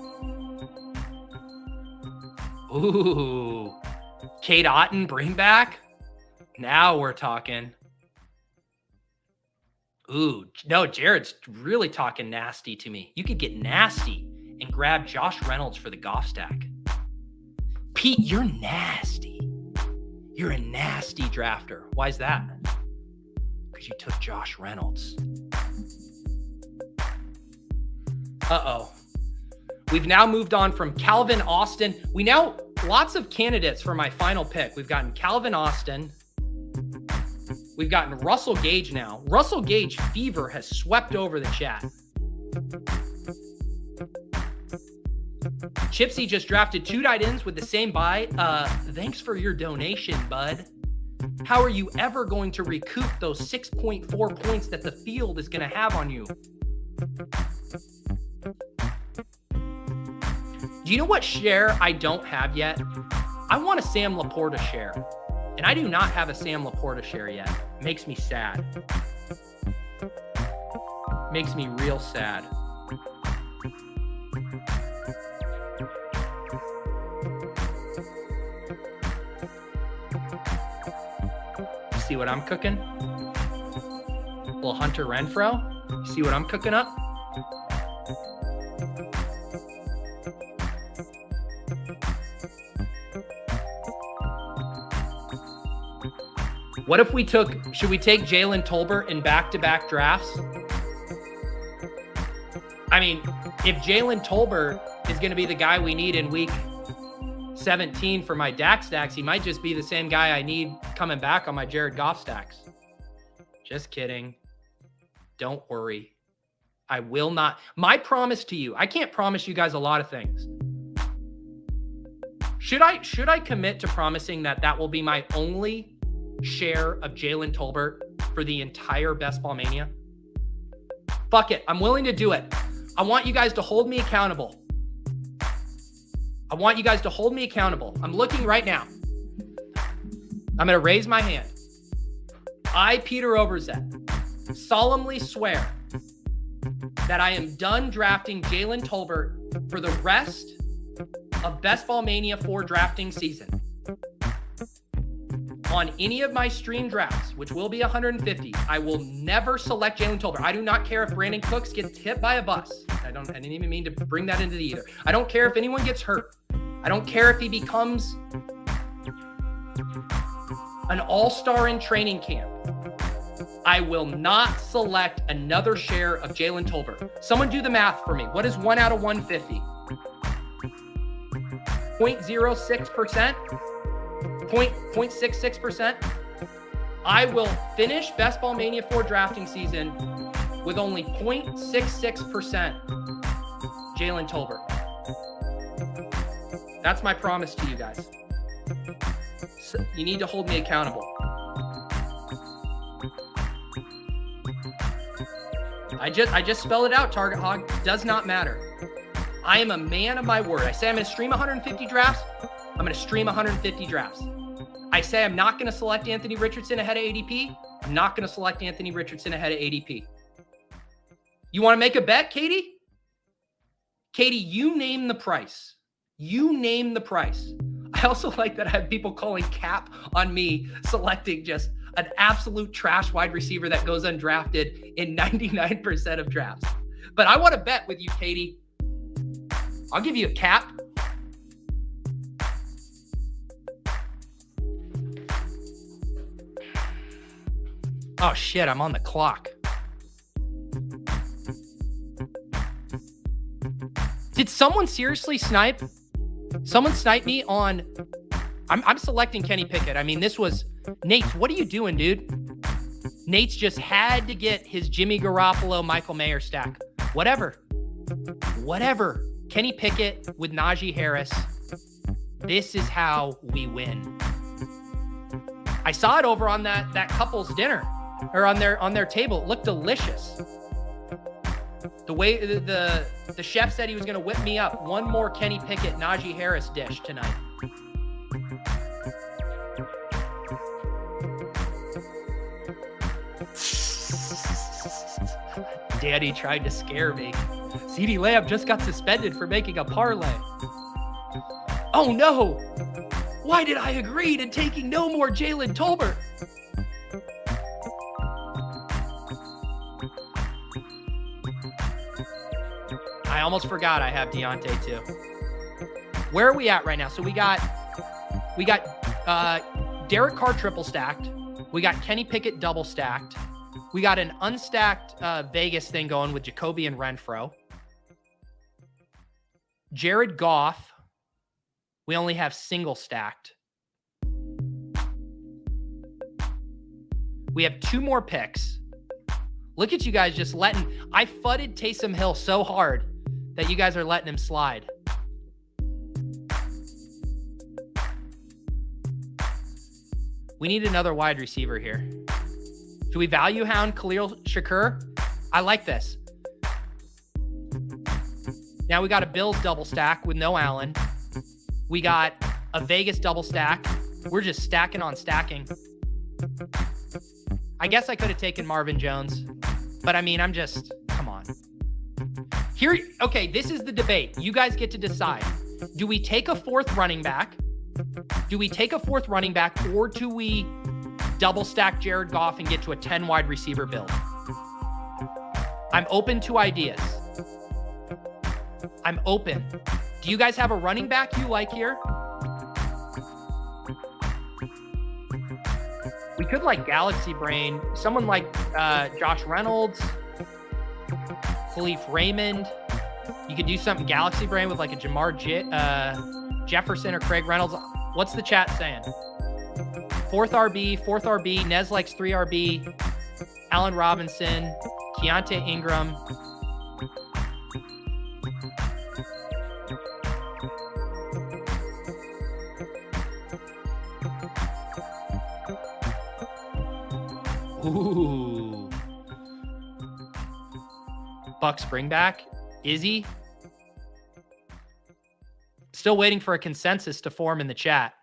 Ooh. Kate Otten, bring back? Now we're talking. Ooh, no, Jared's really talking nasty to me. You could get nasty and grab Josh Reynolds for the golf stack. Pete, you're nasty. You're a nasty drafter. Why is that? Because you took Josh Reynolds. Uh-oh. We've now moved on from Calvin Austin. Lots of candidates for my final pick. We've gotten Calvin Austin. We've gotten Russell Gage now. Russell Gage fever has swept over the chat. Chipsy just drafted 2 tight ends with the same buy. Thanks for your donation, bud. How are you ever going to recoup those 6.4 points that the field is going to have on you? Do you know what share I don't have yet? I want a Sam Laporta share. And I do not have a Sam Laporta share yet. Makes me sad. Makes me real sad. See what I'm cooking? Little Hunter Renfrow. See what I'm cooking up? What if should we take Jalen Tolbert in back-to-back drafts? I mean, if Jalen Tolbert is going to be the guy we need in week 17 for my Dak stacks, he might just be the same guy I need coming back on my Jared Goff stacks. Just kidding. Don't worry. I will not. My promise to you, I can't promise you guys a lot of things. Should I commit to promising that will be my only share of Jalen Tolbert for the entire Best Ball Mania? Fuck it. I'm willing to do it. I want you guys to hold me accountable. I'm looking right now. I'm going to raise my hand. I, Peter Overzet, solemnly swear that I am done drafting Jalen Tolbert for the rest of Best Ball Mania 4 drafting season. On any of my stream drafts, which will be 150, I will never select Jalen Tolbert. I do not care if Brandon Cooks gets hit by a bus. I didn't even mean to bring that into the either. I don't care if anyone gets hurt. I don't care if he becomes an all-star in training camp. I will not select another share of Jalen Tolbert. Someone do the math for me. What is 1 out of 150? 0.06%? 0.66%. I will finish Best Ball Mania 4 drafting season with only 0.66% Jalen Tolbert. That's my promise to you guys. So you need to hold me accountable. I just spelled it out, Target Hog. Does not matter. I am a man of my word. I say I'm going to stream 150 drafts. I'm going to stream 150 drafts. I say I'm not going to select Anthony Richardson ahead of ADP. I'm not going to select Anthony Richardson ahead of ADP. You want to make a bet, Katie? Katie, you name the price. You name the price. I also like that I have people calling cap on me selecting just an absolute trash wide receiver that goes undrafted in 99% of drafts. But I want to bet with you, Katie. I'll give you a cap. Oh, shit. I'm on the clock. Did someone seriously snipe? Someone sniped me on... I'm selecting Kenny Pickett. I mean, this was... Nate, what are you doing, dude? Nate's just had to get his Jimmy Garoppolo, Michael Mayer stack. Whatever. Kenny Pickett with Najee Harris. This is how we win. I saw it over on that couple's dinner, or on their table. It looked delicious. The way the chef said he was going to whip me up one more Kenny Pickett, Najee Harris dish tonight. Daddy tried to scare me. Ceedee Lamb just got suspended for making a parlay. Oh no! Why did I agree to taking no more Jalen Tolbert? I almost forgot I have Deontay too. Where are we at right now? So we got Derek Carr triple stacked. We got Kenny Pickett double stacked. We got an unstacked Vegas thing going with Jacoby and Renfro. Jared Goff, we only have single stacked. We have 2 more picks. Look at you guys just letting... I fudded Taysom Hill so hard that you guys are letting him slide. We need another wide receiver here. Do we value hound Khalil Shakur? I like this. Now we got a Bills double stack with no Allen. We got a Vegas double stack. We're just stacking on stacking. I guess I could have taken Marvin Jones, but I mean, come on. Here, okay, this is the debate. You guys get to decide. Do we take a 4th running back? Or do we double stack Jared Goff and get to a 10 wide receiver build? I'm open to ideas. I'm open. Do you guys have a running back you like here? We could like Galaxy Brain, someone like Josh Reynolds, Khalif Raymond. You could do something Galaxy Brain with like a Jamar Jefferson or Craig Reynolds. What's the chat saying? 4th RB. Nez likes 3 RB. Allen Robinson, Keontae Ingram. Ooh. Buck Springback. Izzy. Still waiting for a consensus to form in the chat.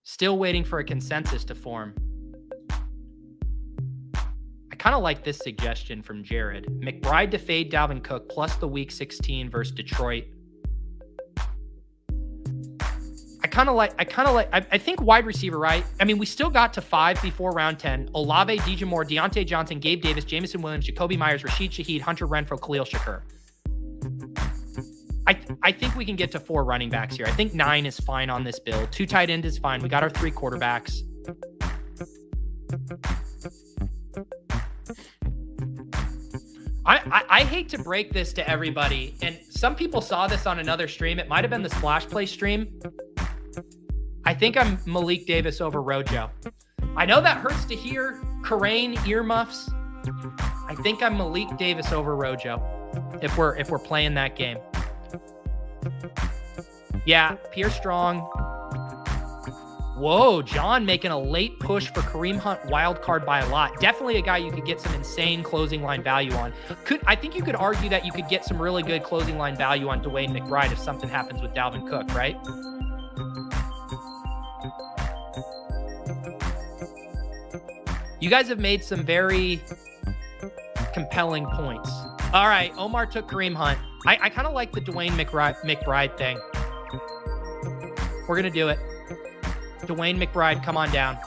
Still waiting for a consensus to form. I kind of like this suggestion from Jared. McBride to fade Dalvin Cook plus the week 16 versus Detroit. I think wide receiver, right? I mean, we still got to 5 before round 10. Olave, DJ Moore, Deontay Johnson, Gabe Davis, Jameson Williams, Jacoby Myers, Rashid Shaheed, Hunter Renfrow, Khalil Shakur. I think we can get to 4 running backs here. I think 9 is fine on this build. 2 tight end is fine. We got our 3 quarterbacks. I hate to break this to everybody, and some people saw this on another stream. It might have been the Splash Play stream. I think I'm Malik Davis over Rojo. I know that hurts to hear. Karain, earmuffs. I think I'm Malik Davis over Rojo if we're playing that game. Yeah, Pierre Strong. Whoa, John making a late push for Kareem Hunt wild card by a lot. Definitely a guy you could get some insane closing line value on. I think you could argue that you could get some really good closing line value on Dwayne McBride if something happens with Dalvin Cook, right? You guys have made some very compelling points. All right, Omar took Kareem Hunt. I kind of like the Dwayne McBride thing. We're going to do it. Dwayne McBride, come on down.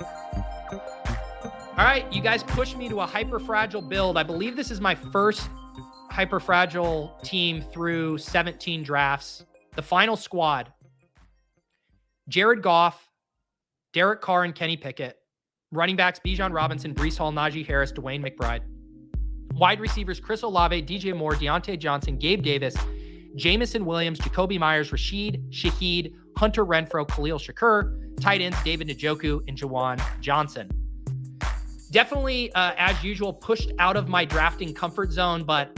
All right, you guys pushed me to a hyper-fragile build. I believe this is my first hyper-fragile team through 17 drafts. The final squad. Jared Goff, Derek Carr and Kenny Pickett. Running backs, Bijan Robinson, Breece Hall, Najee Harris, Dwayne McBride. Wide receivers, Chris Olave, DJ Moore, Deontay Johnson, Gabe Davis, Jameson Williams, Jacoby Myers, Rashid Shaheed, Hunter Renfrow, Khalil Shakur. Tight ends, David Njoku and Juwan Johnson. Definitely, as usual, pushed out of my drafting comfort zone, but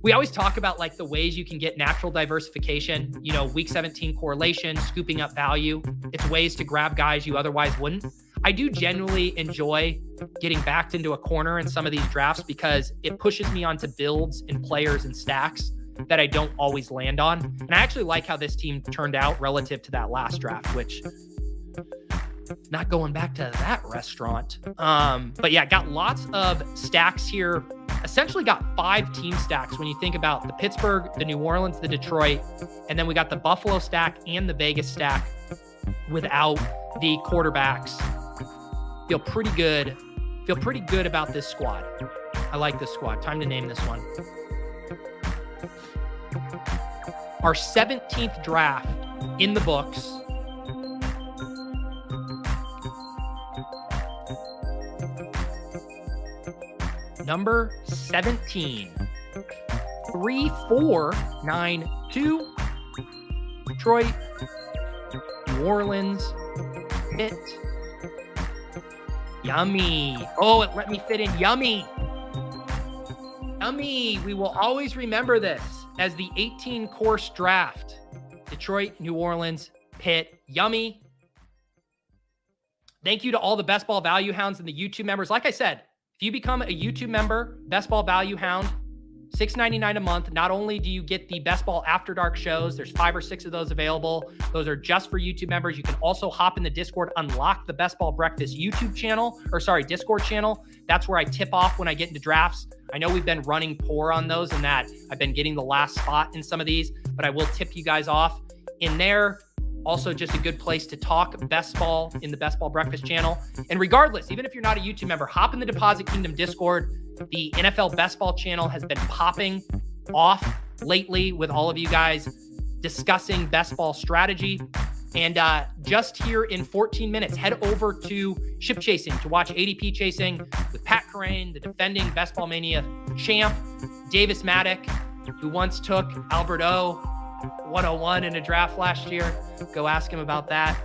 we always talk about like the ways you can get natural diversification, week 17 correlation, scooping up value. It's ways to grab guys you otherwise wouldn't. I do genuinely enjoy getting backed into a corner in some of these drafts because it pushes me onto builds and players and stacks that I don't always land on. And I actually like how this team turned out relative to that last draft, which not going back to that restaurant. But yeah, got lots of stacks here. Essentially got 5 team stacks when you think about the Pittsburgh, the New Orleans, the Detroit, and then we got the Buffalo stack and the Vegas stack without the quarterbacks. Feel pretty good about this squad. I like this squad. Time to name this one. Our 17th draft in the books. Number 17. 3492. Detroit. New Orleans. Pitt. Yummy. Oh, it let me fit in yummy. Yummy. We will always remember this as the 18-course draft. Detroit, New Orleans, Pitt. Yummy. Thank you to all the Best Ball Value Hounds and the YouTube members. Like I said, if you become a YouTube member, Best Ball Value Hound, $6.99 a month. Not only do you get the Best Ball After Dark shows, there's 5 or 6 of those available. Those are just for YouTube members. You can also hop in the Discord, unlock the Best Ball Breakfast YouTube channel, Discord channel. That's where I tip off when I get into drafts. I know we've been running poor on those and that I've been getting the last spot in some of these, but I will tip you guys off in there. Also, just a good place to talk best ball in the Best Ball Breakfast channel. And regardless, even if you're not a YouTube member, hop in the Deposit Kingdom Discord. The NFL Best Ball channel has been popping off lately with all of you guys discussing best ball strategy. And just here in 14 minutes, head over to Ship Chasing to watch ADP Chasing with Pat Carane, the defending Best Ball Mania champ, Davis Maddock, who once took Albert O 101 in a draft last year. Go ask him about that.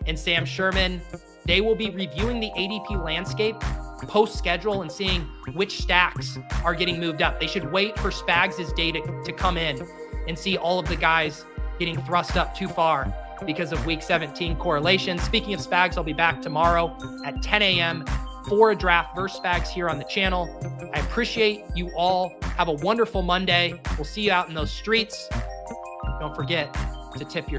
And Sam Sherman. They will be reviewing the ADP landscape post-schedule and seeing which stacks are getting moved up. They should wait for Spags' data to come in and see all of the guys getting thrust up too far because of week 17 correlation. Speaking of Spags, I'll be back tomorrow at 10 a.m. for a draft versus Spags here on the channel. I appreciate you all. Have a wonderful Monday. We'll see you out in those streets. Don't forget to tip your